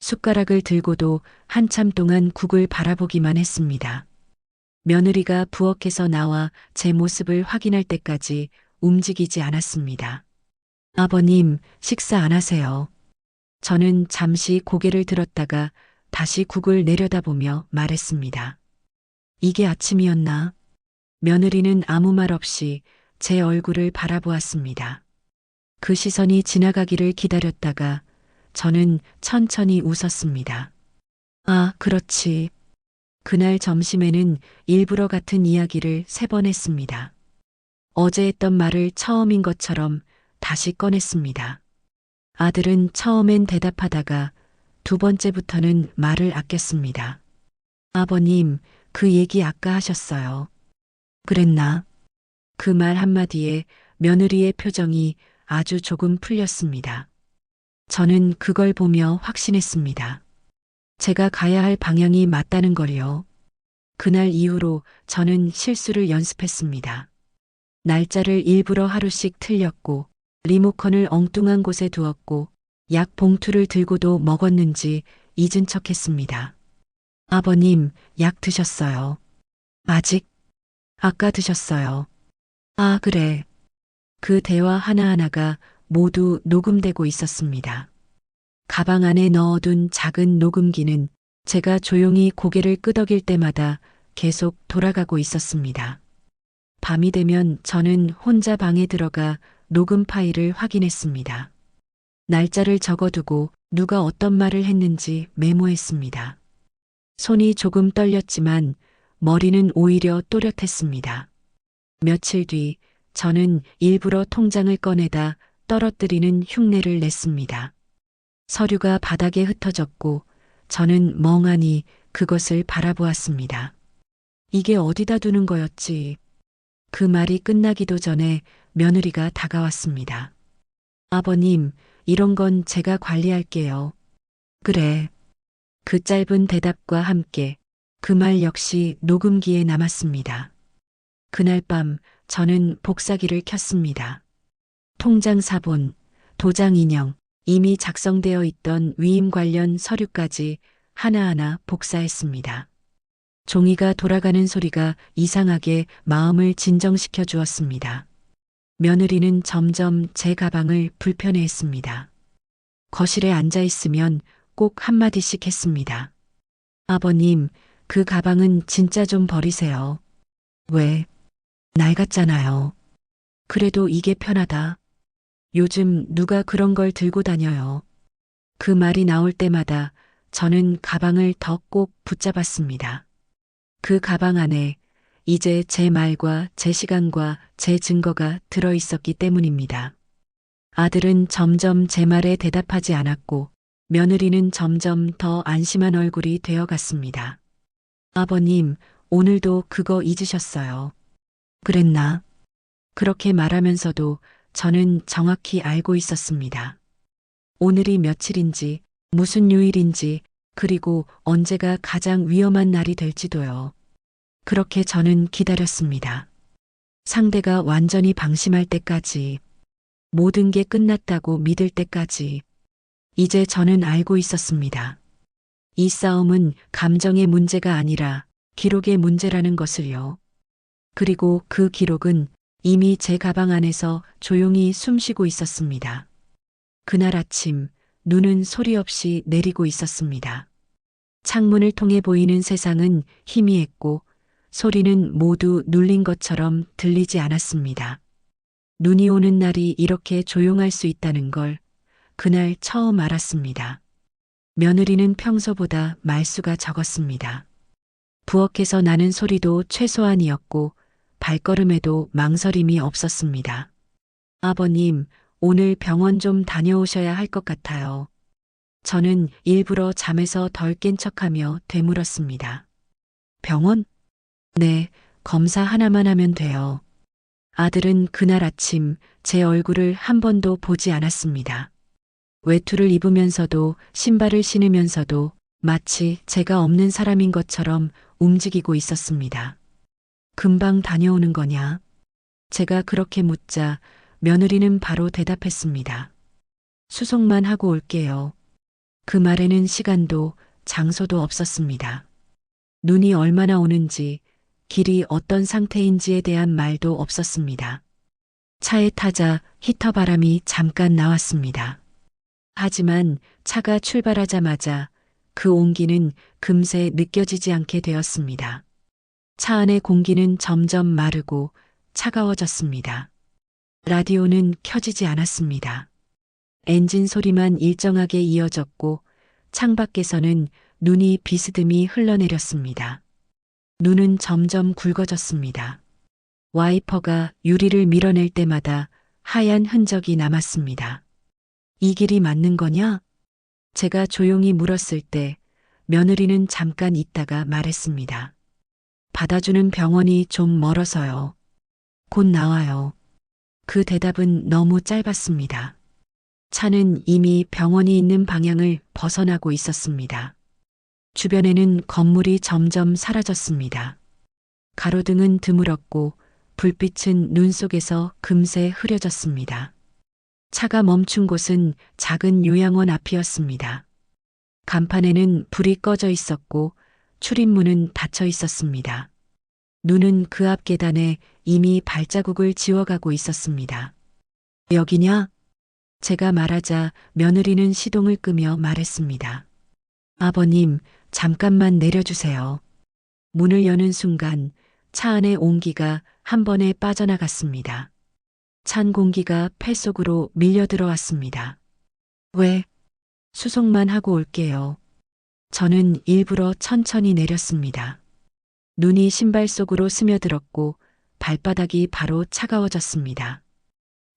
숟가락을 들고도 한참 동안 국을 바라보기만 했습니다. 며느리가 부엌에서 나와 제 모습을 확인할 때까지 움직이지 않았습니다. 아버님, 식사 안 하세요? 저는 잠시 고개를 들었다가 다시 국을 내려다보며 말했습니다. 이게 아침이었나? 며느리는 아무 말 없이 제 얼굴을 바라보았습니다. 그 시선이 지나가기를 기다렸다가 저는 천천히 웃었습니다. 아, 그렇지. 그날 점심에는 일부러 같은 이야기를 3번 했습니다. 어제 했던 말을 처음인 것처럼 다시 꺼냈습니다. 아들은 처음엔 대답하다가 두 번째부터는 말을 아꼈습니다. 아버님, 그 얘기 아까 하셨어요. 그랬나? 그 말 한마디에 며느리의 표정이 아주 조금 풀렸습니다. 저는 그걸 보며 확신했습니다. 제가 가야 할 방향이 맞다는 걸요. 그날 이후로 저는 실수를 연습했습니다. 날짜를 일부러 하루씩 틀렸고, 리모컨을 엉뚱한 곳에 두었고, 약 봉투를 들고도 먹었는지 잊은 척 했습니다. 아버님, 약 드셨어요. 아직? 아까 드셨어요. 아, 그래. 그 대화 하나하나가 모두 녹음되고 있었습니다. 가방 안에 넣어둔 작은 녹음기는 제가 조용히 고개를 끄덕일 때마다 계속 돌아가고 있었습니다. 밤이 되면 저는 혼자 방에 들어가 녹음 파일을 확인했습니다. 날짜를 적어두고 누가 어떤 말을 했는지 메모했습니다. 손이 조금 떨렸지만 머리는 오히려 또렷했습니다. 며칠 뒤 저는 일부러 통장을 꺼내다 떨어뜨리는 흉내를 냈습니다. 서류가 바닥에 흩어졌고 저는 멍하니 그것을 바라보았습니다. 이게 어디다 두는 거였지? 그 말이 끝나기도 전에 며느리가 다가왔습니다. 아버님, 이런 건 제가 관리할게요. 그래. 그 짧은 대답과 함께 그 말 역시 녹음기에 남았습니다. 그날 밤 저는 복사기를 켰습니다. 통장 사본, 도장 인형, 이미 작성되어 있던 위임 관련 서류까지 하나하나 복사했습니다. 종이가 돌아가는 소리가 이상하게 마음을 진정시켜 주었습니다. 며느리는 점점 제 가방을 불편해했습니다. 거실에 앉아 있으면 꼭 한마디씩 했습니다. 아버님, 그 가방은 진짜 좀 버리세요. 왜? 낡았잖아요. 그래도 이게 편하다. 요즘 누가 그런 걸 들고 다녀요. 그 말이 나올 때마다 저는 가방을 더 꼭 붙잡았습니다. 그 가방 안에 이제 제 말과 제 시간과 제 증거가 들어 있었기 때문입니다. 아들은 점점 제 말에 대답하지 않았고 며느리는 점점 더 안심한 얼굴이 되어갔습니다. 아버님, 오늘도 그거 잊으셨어요. 그랬나? 그렇게 말하면서도 저는 정확히 알고 있었습니다. 오늘이 며칠인지, 무슨 요일인지, 그리고 언제가 가장 위험한 날이 될지도요. 그렇게 저는 기다렸습니다. 상대가 완전히 방심할 때까지, 모든 게 끝났다고 믿을 때까지. 이제 저는 알고 있었습니다. 이 싸움은 감정의 문제가 아니라 기록의 문제라는 것을요. 그리고 그 기록은 이미 제 가방 안에서 조용히 숨쉬고 있었습니다. 그날 아침, 눈은 소리 없이 내리고 있었습니다. 창문을 통해 보이는 세상은 희미했고 소리는 모두 눌린 것처럼 들리지 않았습니다. 눈이 오는 날이 이렇게 조용할 수 있다는 걸 그날 처음 알았습니다. 며느리는 평소보다 말수가 적었습니다. 부엌에서 나는 소리도 최소한이었고 발걸음에도 망설임이 없었습니다. 아버님, 오늘 병원 좀 다녀오셔야 할 것 같아요. 저는 일부러 잠에서 덜 깬 척하며 되물었습니다. 병원? 네, 검사 하나만 하면 돼요. 아들은 그날 아침 제 얼굴을 한 번도 보지 않았습니다. 외투를 입으면서도 신발을 신으면서도 마치 제가 없는 사람인 것처럼 움직이고 있었습니다. 금방 다녀오는 거냐? 제가 그렇게 묻자 며느리는 바로 대답했습니다. 수속만 하고 올게요. 그 말에는 시간도 장소도 없었습니다. 눈이 얼마나 오는지, 길이 어떤 상태인지에 대한 말도 없었습니다. 차에 타자 히터 바람이 잠깐 나왔습니다. 하지만 차가 출발하자마자 그 온기는 금세 느껴지지 않게 되었습니다. 차 안의 공기는 점점 마르고 차가워졌습니다. 라디오는 켜지지 않았습니다. 엔진 소리만 일정하게 이어졌고 창밖에서는 눈이 비스듬히 흘러내렸습니다. 눈은 점점 굵어졌습니다. 와이퍼가 유리를 밀어낼 때마다 하얀 흔적이 남았습니다. 이 길이 맞는 거냐? 제가 조용히 물었을 때 며느리는 잠깐 있다가 말했습니다. 받아주는 병원이 좀 멀어서요. 곧 나와요. 그 대답은 너무 짧았습니다. 차는 이미 병원이 있는 방향을 벗어나고 있었습니다. 주변에는 건물이 점점 사라졌습니다. 가로등은 드물었고 불빛은 눈 속에서 금세 흐려졌습니다. 차가 멈춘 곳은 작은 요양원 앞이었습니다. 간판에는 불이 꺼져 있었고 출입문은 닫혀 있었습니다. 눈은 그 앞 계단에 이미 발자국을 지워가고 있었습니다. 여기냐? 제가 말하자 며느리는 시동을 끄며 말했습니다. 아버님, 잠깐만 내려주세요. 문을 여는 순간 차 안의 온기가 한 번에 빠져나갔습니다. 찬 공기가 폐 속으로 밀려 들어왔습니다. 왜? 수속만 하고 올게요. 저는 일부러 천천히 내렸습니다. 눈이 신발 속으로 스며들었고 발바닥이 바로 차가워졌습니다.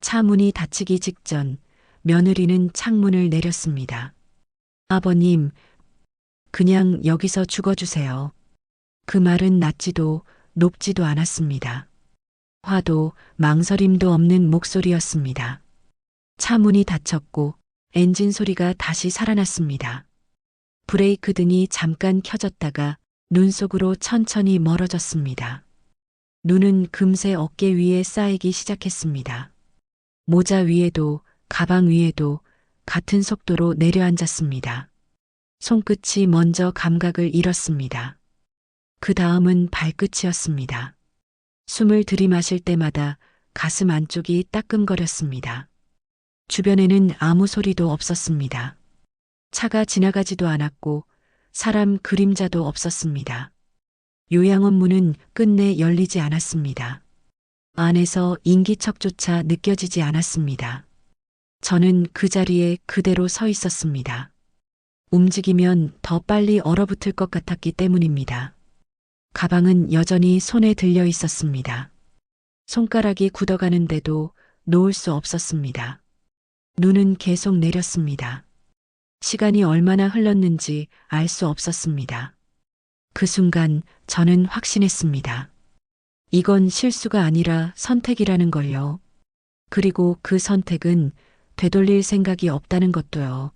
차 문이 닫히기 직전 며느리는 창문을 내렸습니다. 아버님, 그냥 여기서 죽어주세요. 그 말은 낮지도 높지도 않았습니다. 화도 망설임도 없는 목소리였습니다. 차 문이 닫혔고 엔진 소리가 다시 살아났습니다. 브레이크 등이 잠깐 켜졌다가 눈 속으로 천천히 멀어졌습니다. 눈은 금세 어깨 위에 쌓이기 시작했습니다. 모자 위에도 가방 위에도 같은 속도로 내려앉았습니다. 손끝이 먼저 감각을 잃었습니다. 그 다음은 발끝이었습니다. 숨을 들이마실 때마다 가슴 안쪽이 따끔거렸습니다. 주변에는 아무 소리도 없었습니다. 차가 지나가지도 않았고 사람 그림자도 없었습니다. 요양원 문은 끝내 열리지 않았습니다. 안에서 인기척조차 느껴지지 않았습니다. 저는 그 자리에 그대로 서 있었습니다. 움직이면 더 빨리 얼어붙을 것 같았기 때문입니다. 가방은 여전히 손에 들려 있었습니다. 손가락이 굳어가는데도 놓을 수 없었습니다. 눈은 계속 내렸습니다. 시간이 얼마나 흘렀는지 알 수 없었습니다. 그 순간 저는 확신했습니다. 이건 실수가 아니라 선택이라는 걸요. 그리고 그 선택은 되돌릴 생각이 없다는 것도요.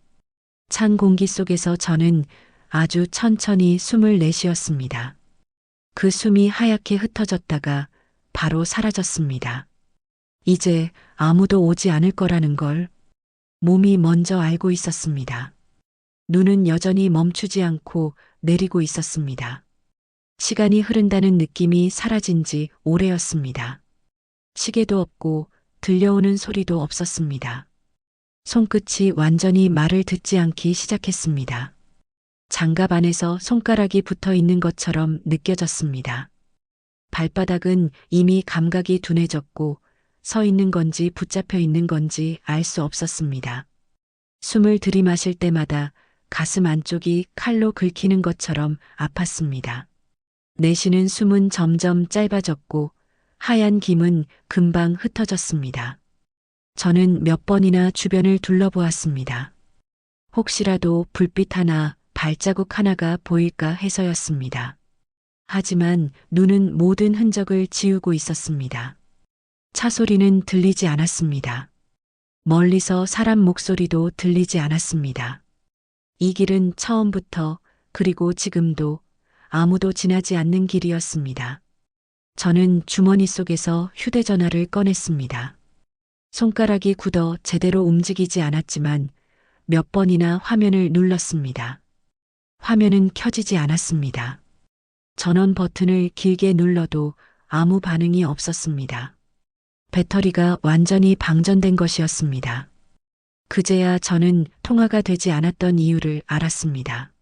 찬 공기 속에서 저는 아주 천천히 숨을 내쉬었습니다. 그 숨이 하얗게 흩어졌다가 바로 사라졌습니다. 이제 아무도 오지 않을 거라는 걸 몸이 먼저 알고 있었습니다. 눈은 여전히 멈추지 않고 내리고 있었습니다. 시간이 흐른다는 느낌이 사라진 지 오래였습니다. 시계도 없고 들려오는 소리도 없었습니다. 손끝이 완전히 말을 듣지 않기 시작했습니다. 장갑 안에서 손가락이 붙어 있는 것처럼 느껴졌습니다. 발바닥은 이미 감각이 둔해졌고 서 있는 건지 붙잡혀 있는 건지 알 수 없었습니다. 숨을 들이마실 때마다 가슴 안쪽이 칼로 긁히는 것처럼 아팠습니다. 내쉬는 숨은 점점 짧아졌고 하얀 김은 금방 흩어졌습니다. 저는 몇 번이나 주변을 둘러보았습니다. 혹시라도 불빛 하나, 발자국 하나가 보일까 해서였습니다. 하지만 눈은 모든 흔적을 지우고 있었습니다. 차 소리는 들리지 않았습니다. 멀리서 사람 목소리도 들리지 않았습니다. 이 길은 처음부터 그리고 지금도 아무도 지나지 않는 길이었습니다. 저는 주머니 속에서 휴대전화를 꺼냈습니다. 손가락이 굳어 제대로 움직이지 않았지만 몇 번이나 화면을 눌렀습니다. 화면은 켜지지 않았습니다. 전원 버튼을 길게 눌러도 아무 반응이 없었습니다. 배터리가 완전히 방전된 것이었습니다. 그제야 저는 통화가 되지 않았던 이유를 알았습니다.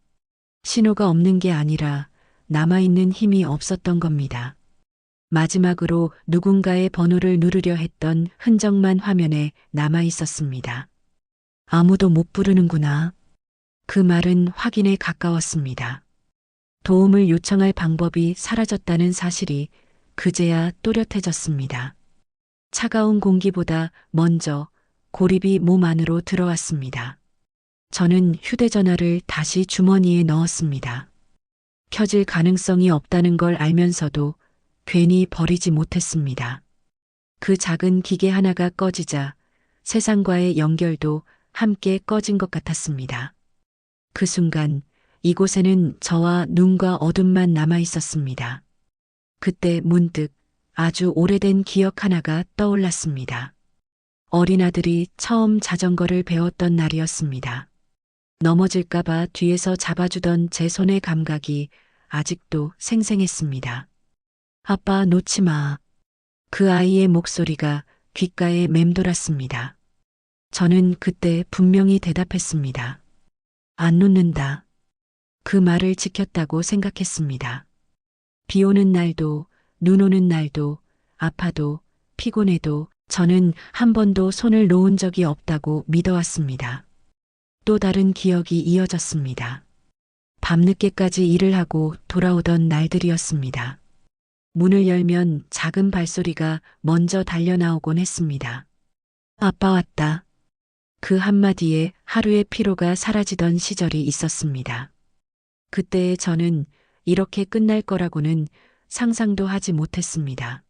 신호가 없는 게 아니라 남아있는 힘이 없었던 겁니다. 마지막으로 누군가의 번호를 누르려 했던 흔적만 화면에 남아 있었습니다. 아무도 못 부르는구나. 그 말은 확인에 가까웠습니다. 도움을 요청할 방법이 사라졌다는 사실이 그제야 또렷해졌습니다. 차가운 공기보다 먼저 고립이 몸 안으로 들어왔습니다. 저는 휴대전화를 다시 주머니에 넣었습니다. 켜질 가능성이 없다는 걸 알면서도 괜히 버리지 못했습니다. 그 작은 기계 하나가 꺼지자 세상과의 연결도 함께 꺼진 것 같았습니다. 그 순간 이곳에는 저와 눈과 어둠만 남아 있었습니다. 그때 문득 아주 오래된 기억 하나가 떠올랐습니다. 어린 아들이 처음 자전거를 배웠던 날이었습니다. 넘어질까봐 뒤에서 잡아주던 제 손의 감각이 아직도 생생했습니다. 아빠 놓지 마. 그 아이의 목소리가 귓가에 맴돌았습니다. 저는 그때 분명히 대답했습니다. 안 놓는다. 그 말을 지켰다고 생각했습니다. 비 오는 날도, 눈 오는 날도, 아파도, 피곤해도 저는 한 번도 손을 놓은 적이 없다고 믿어왔습니다. 또 다른 기억이 이어졌습니다. 밤늦게까지 일을 하고 돌아오던 날들이었습니다. 문을 열면 작은 발소리가 먼저 달려나오곤 했습니다. 아빠 왔다. 그 한마디에 하루의 피로가 사라지던 시절이 있었습니다. 그때의 저는 이렇게 끝날 거라고는 상상도 하지 못했습니다.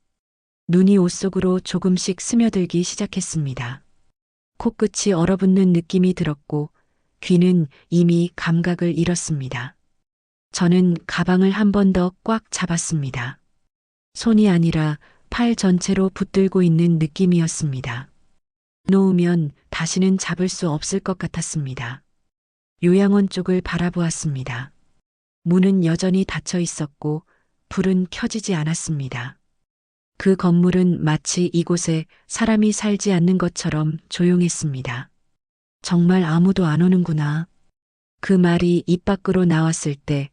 눈이 옷 속으로 조금씩 스며들기 시작했습니다. 코끝이 얼어붙는 느낌이 들었고 귀는 이미 감각을 잃었습니다. 저는 가방을 한 번 더 꽉 잡았습니다. 손이 아니라 팔 전체로 붙들고 있는 느낌이었습니다. 놓으면 다시는 잡을 수 없을 것 같았습니다. 요양원 쪽을 바라보았습니다. 문은 여전히 닫혀 있었고 불은 켜지지 않았습니다. 그 건물은 마치 이곳에 사람이 살지 않는 것처럼 조용했습니다. 정말 아무도 안 오는구나. 그 말이 입 밖으로 나왔을 때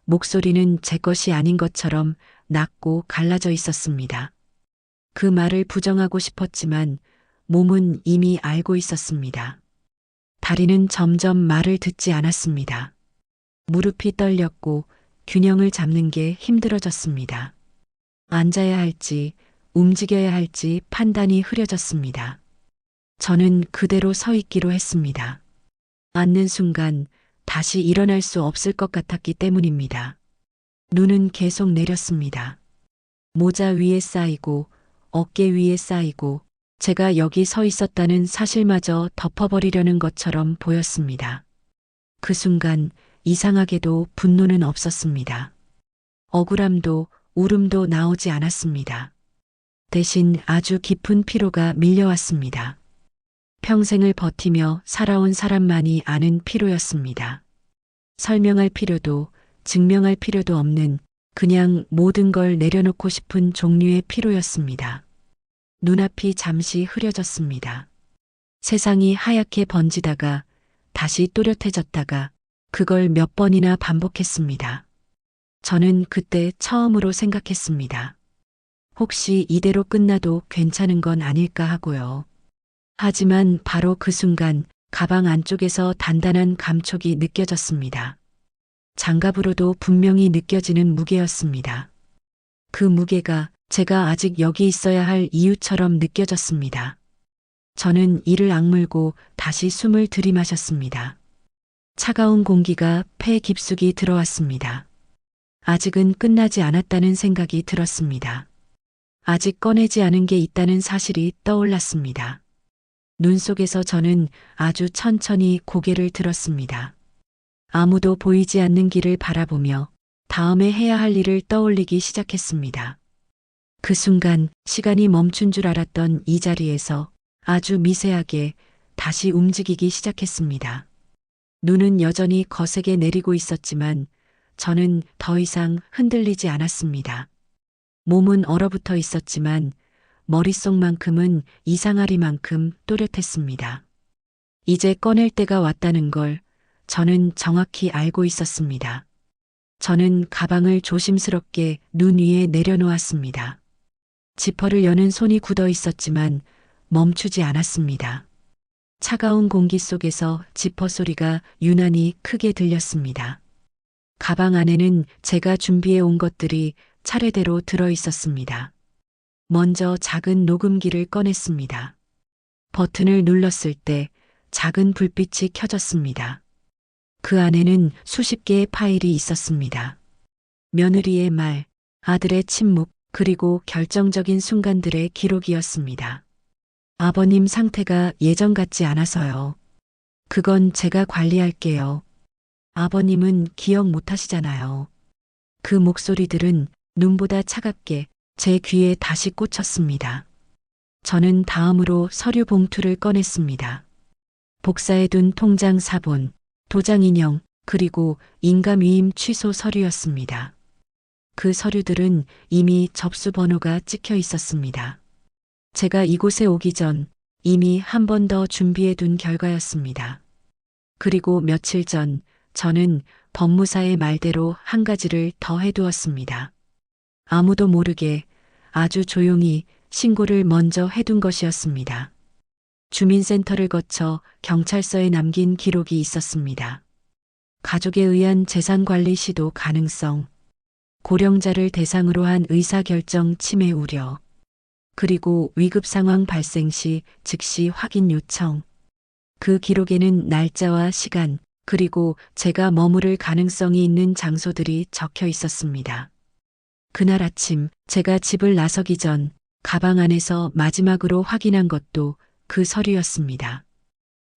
목소리는 제 것이 아닌 것처럼 낮고 갈라져 있었습니다. 그 말을 부정하고 싶었지만 몸은 이미 알고 있었습니다. 다리는 점점 말을 듣지 않았습니다. 무릎이 떨렸고 균형을 잡는 게 힘들어졌습니다. 앉아야 할지 움직여야 할지 판단이 흐려졌습니다. 저는 그대로 서 있기로 했습니다. 앉는 순간 다시 일어날 수 없을 것 같았기 때문입니다. 눈은 계속 내렸습니다. 모자 위에 쌓이고 어깨 위에 쌓이고 제가 여기 서 있었다는 사실마저 덮어버리려는 것처럼 보였습니다. 그 순간 이상하게도 분노는 없었습니다. 억울함도 울음도 나오지 않았습니다. 대신 아주 깊은 피로가 밀려왔습니다. 평생을 버티며 살아온 사람만이 아는 피로였습니다. 설명할 필요도 증명할 필요도 없는 그냥 모든 걸 내려놓고 싶은 종류의 피로였습니다. 눈앞이 잠시 흐려졌습니다. 세상이 하얗게 번지다가 다시 또렷해졌다가 그걸 몇 번이나 반복했습니다. 저는 그때 처음으로 생각했습니다. 혹시 이대로 끝나도 괜찮은 건 아닐까 하고요. 하지만 바로 그 순간 가방 안쪽에서 단단한 감촉이 느껴졌습니다. 장갑으로도 분명히 느껴지는 무게였습니다. 그 무게가 제가 아직 여기 있어야 할 이유처럼 느껴졌습니다. 저는 이를 악물고 다시 숨을 들이마셨습니다. 차가운 공기가 폐 깊숙이 들어왔습니다. 아직은 끝나지 않았다는 생각이 들었습니다. 아직 꺼내지 않은 게 있다는 사실이 떠올랐습니다. 눈 속에서 저는 아주 천천히 고개를 들었습니다. 아무도 보이지 않는 길을 바라보며 다음에 해야 할 일을 떠올리기 시작했습니다. 그 순간 시간이 멈춘 줄 알았던 이 자리에서 아주 미세하게 다시 움직이기 시작했습니다. 눈은 여전히 거세게 내리고 있었지만 저는 더 이상 흔들리지 않았습니다. 몸은 얼어붙어 있었지만 머릿속만큼은 이상하리만큼 또렷했습니다. 이제 꺼낼 때가 왔다는 걸 저는 정확히 알고 있었습니다. 저는 가방을 조심스럽게 눈 위에 내려놓았습니다. 지퍼를 여는 손이 굳어 있었지만 멈추지 않았습니다. 차가운 공기 속에서 지퍼 소리가 유난히 크게 들렸습니다. 가방 안에는 제가 준비해 온 것들이 차례대로 들어 있었습니다. 먼저 작은 녹음기를 꺼냈습니다. 버튼을 눌렀을 때 작은 불빛이 켜졌습니다. 그 안에는 수십 개의 파일이 있었습니다. 며느리의 말, 아들의 침묵, 그리고 결정적인 순간들의 기록이었습니다. 아버님 상태가 예전 같지 않아서요. 그건 제가 관리할게요. 아버님은 기억 못 하시잖아요. 그 목소리들은 눈보다 차갑게 제 귀에 다시 꽂혔습니다. 저는 다음으로 서류 봉투를 꺼냈습니다. 복사해둔 통장 사본, 도장 인형, 그리고 인감위임 취소 서류였습니다. 그 서류들은 이미 접수 번호가 찍혀 있었습니다. 제가 이곳에 오기 전 이미 한 번 더 준비해둔 결과였습니다. 그리고 며칠 전 저는 법무사의 말대로 한 가지를 더 해두었습니다. 아무도 모르게 아주 조용히 신고를 먼저 해둔 것이었습니다. 주민센터를 거쳐 경찰서에 남긴 기록이 있었습니다. 가족에 의한 재산관리 시도 가능성, 고령자를 대상으로 한 의사결정 침해 우려, 그리고 위급 상황 발생 시 즉시 확인 요청. 그 기록에는 날짜와 시간, 그리고 제가 머무를 가능성이 있는 장소들이 적혀 있었습니다. 그날 아침 제가 집을 나서기 전 가방 안에서 마지막으로 확인한 것도 그 서류였습니다.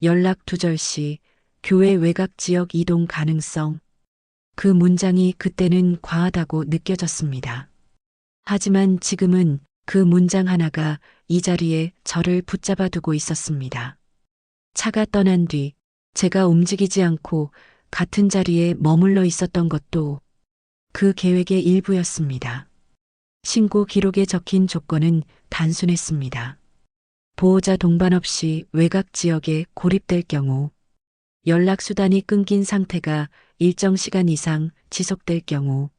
연락 두절 시 교회 외곽 지역 이동 가능성. 그 문장이 그때는 과하다고 느껴졌습니다. 하지만 지금은 그 문장 하나가 이 자리에 저를 붙잡아 두고 있었습니다. 차가 떠난 뒤 제가 움직이지 않고 같은 자리에 머물러 있었던 것도 그 계획의 일부였습니다. 신고 기록에 적힌 조건은 단순했습니다. 보호자 동반 없이 외곽 지역에 고립될 경우, 연락수단이 끊긴 상태가 일정 시간 이상 지속될 경우,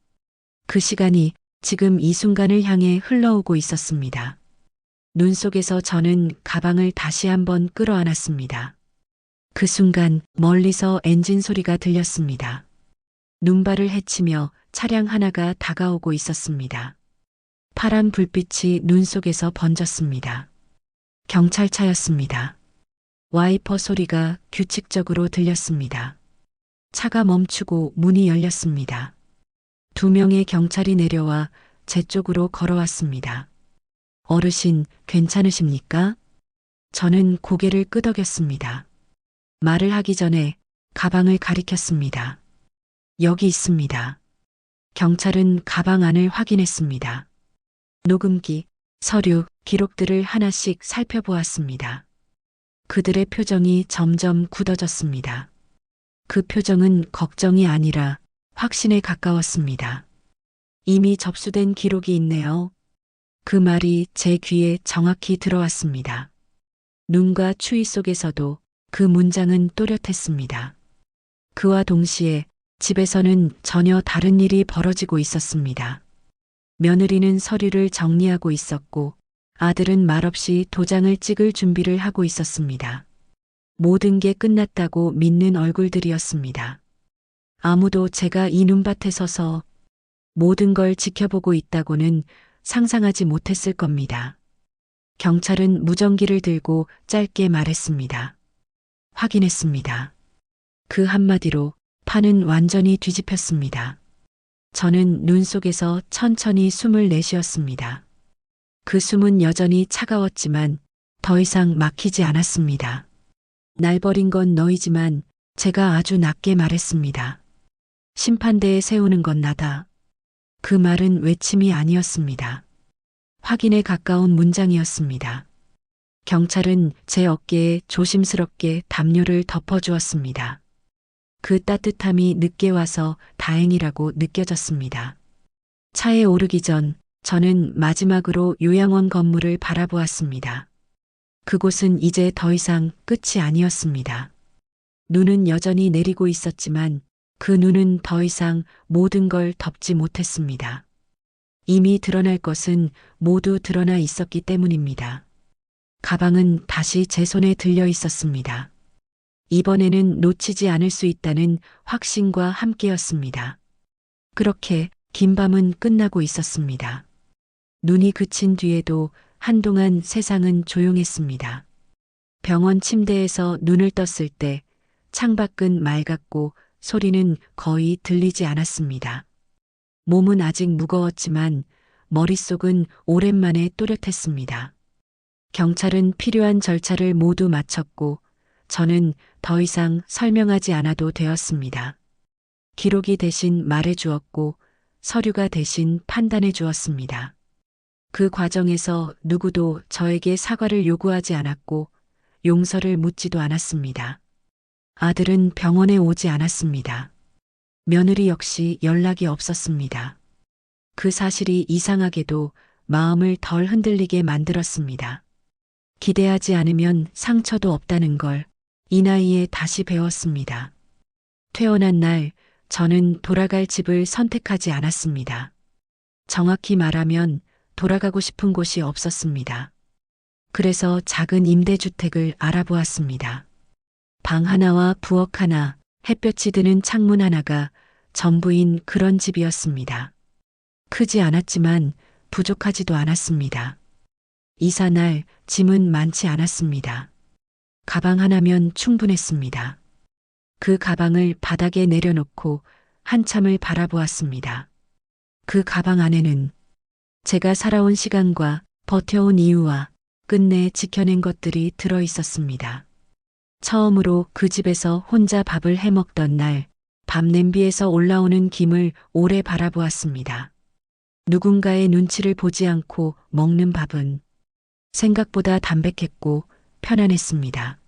그 시간이 지금 이 순간을 향해 흘러오고 있었습니다. 눈 속에서 저는 가방을 다시 한번 끌어안았습니다. 그 순간 멀리서 엔진 소리가 들렸습니다. 눈발을 헤치며 차량 하나가 다가오고 있었습니다. 파란 불빛이 눈 속에서 번졌습니다. 경찰차였습니다. 와이퍼 소리가 규칙적으로 들렸습니다. 차가 멈추고 문이 열렸습니다. 2명의 경찰이 내려와 제 쪽으로 걸어왔습니다. 어르신, 괜찮으십니까? 저는 고개를 끄덕였습니다. 말을 하기 전에 가방을 가리켰습니다. 여기 있습니다. 경찰은 가방 안을 확인했습니다. 녹음기, 서류, 기록들을 하나씩 살펴보았습니다. 그들의 표정이 점점 굳어졌습니다. 그 표정은 걱정이 아니라 확신에 가까웠습니다. 이미 접수된 기록이 있네요. 그 말이 제 귀에 정확히 들어왔습니다. 눈과 추위 속에서도 그 문장은 또렷했습니다. 그와 동시에 집에서는 전혀 다른 일이 벌어지고 있었습니다. 며느리는 서류를 정리하고 있었고 아들은 말없이 도장을 찍을 준비를 하고 있었습니다. 모든 게 끝났다고 믿는 얼굴들이었습니다. 아무도 제가 이 눈밭에 서서 모든 걸 지켜보고 있다고는 상상하지 못했을 겁니다. 경찰은 무전기를 들고 짧게 말했습니다. 확인했습니다. 그 한마디로 판은 완전히 뒤집혔습니다. 저는 눈 속에서 천천히 숨을 내쉬었습니다. 그 숨은 여전히 차가웠지만 더 이상 막히지 않았습니다. 날 버린 건 너희지만 제가 아주 낮게 말했습니다. 심판대에 세우는 건 나다. 그 말은 외침이 아니었습니다. 확인에 가까운 문장이었습니다. 경찰은 제 어깨에 조심스럽게 담요를 덮어주었습니다. 그 따뜻함이 늦게 와서 다행이라고 느껴졌습니다. 차에 오르기 전 저는 마지막으로 요양원 건물을 바라보았습니다. 그곳은 이제 더 이상 끝이 아니었습니다. 눈은 여전히 내리고 있었지만 그 눈은 더 이상 모든 걸 덮지 못했습니다. 이미 드러날 것은 모두 드러나 있었기 때문입니다. 가방은 다시 제 손에 들려 있었습니다. 이번에는 놓치지 않을 수 있다는 확신과 함께였습니다. 그렇게 긴 밤은 끝나고 있었습니다. 눈이 그친 뒤에도 한동안 세상은 조용했습니다. 병원 침대에서 눈을 떴을 때 창밖은 맑았고 소리는 거의 들리지 않았습니다. 몸은 아직 무거웠지만 머릿속은 오랜만에 또렷했습니다. 경찰은 필요한 절차를 모두 마쳤고 저는 더 이상 설명하지 않아도 되었습니다. 기록이 대신 말해 주었고 서류가 대신 판단해 주었습니다. 그 과정에서 누구도 저에게 사과를 요구하지 않았고 용서를 묻지도 않았습니다. 아들은 병원에 오지 않았습니다. 며느리 역시 연락이 없었습니다. 그 사실이 이상하게도 마음을 덜 흔들리게 만들었습니다. 기대하지 않으면 상처도 없다는 걸 이 나이에 다시 배웠습니다. 퇴원한 날 저는 돌아갈 집을 선택하지 않았습니다. 정확히 말하면 돌아가고 싶은 곳이 없었습니다. 그래서 작은 임대주택을 알아보았습니다. 방 하나와 부엌 하나, 햇볕이 드는 창문 하나가 전부인 그런 집이었습니다. 크지 않았지만 부족하지도 않았습니다. 이사 날 짐은 많지 않았습니다. 가방 하나면 충분했습니다. 그 가방을 바닥에 내려놓고 한참을 바라보았습니다. 그 가방 안에는 제가 살아온 시간과 버텨온 이유와 끝내 지켜낸 것들이 들어 있었습니다. 처음으로 그 집에서 혼자 밥을 해 먹던 날, 밤 냄비에서 올라오는 김을 오래 바라보았습니다. 누군가의 눈치를 보지 않고 먹는 밥은 생각보다 담백했고 편안했습니다.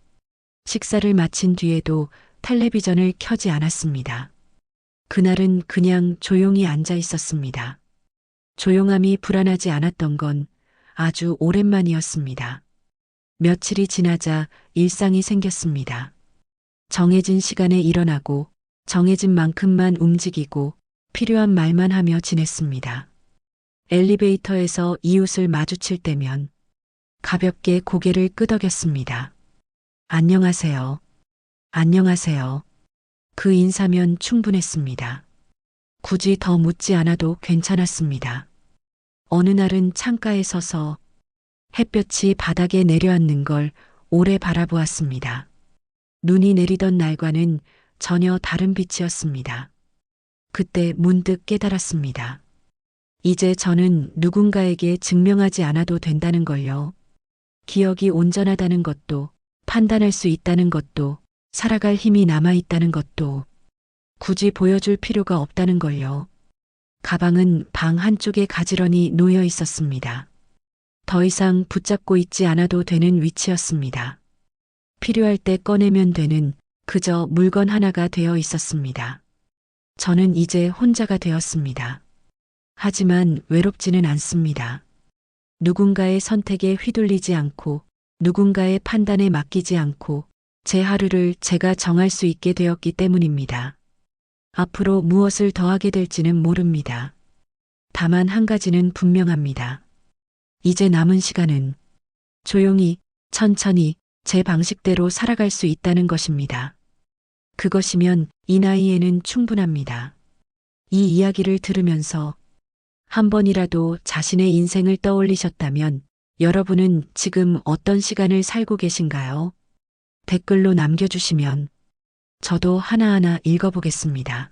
식사를 마친 뒤에도 텔레비전을 켜지 않았습니다. 그날은 그냥 조용히 앉아 있었습니다. 조용함이 불안하지 않았던 건 아주 오랜만이었습니다. 며칠이 지나자 일상이 생겼습니다. 정해진 시간에 일어나고 정해진 만큼만 움직이고 필요한 말만 하며 지냈습니다. 엘리베이터에서 이웃을 마주칠 때면 가볍게 고개를 끄덕였습니다. 안녕하세요. 안녕하세요. 그 인사면 충분했습니다. 굳이 더 묻지 않아도 괜찮았습니다. 어느 날은 창가에 서서 햇볕이 바닥에 내려앉는 걸 오래 바라보았습니다. 눈이 내리던 날과는 전혀 다른 빛이었습니다. 그때 문득 깨달았습니다. 이제 저는 누군가에게 증명하지 않아도 된다는 걸요. 기억이 온전하다는 것도, 판단할 수 있다는 것도, 살아갈 힘이 남아있다는 것도, 굳이 보여줄 필요가 없다는 걸요. 가방은 방 한쪽에 가지런히 놓여 있었습니다. 더 이상 붙잡고 있지 않아도 되는 위치였습니다. 필요할 때 꺼내면 되는 그저 물건 하나가 되어 있었습니다. 저는 이제 혼자가 되었습니다. 하지만 외롭지는 않습니다. 누군가의 선택에 휘둘리지 않고, 누군가의 판단에 맡기지 않고, 제 하루를 제가 정할 수 있게 되었기 때문입니다. 앞으로 무엇을 더하게 될지는 모릅니다. 다만 한 가지는 분명합니다. 이제 남은 시간은 조용히, 천천히, 제 방식대로 살아갈 수 있다는 것입니다. 그것이면 이 나이에는 충분합니다. 이 이야기를 들으면서 한 번이라도 자신의 인생을 떠올리셨다면 여러분은 지금 어떤 시간을 살고 계신가요? 댓글로 남겨주시면 저도 하나하나 읽어보겠습니다.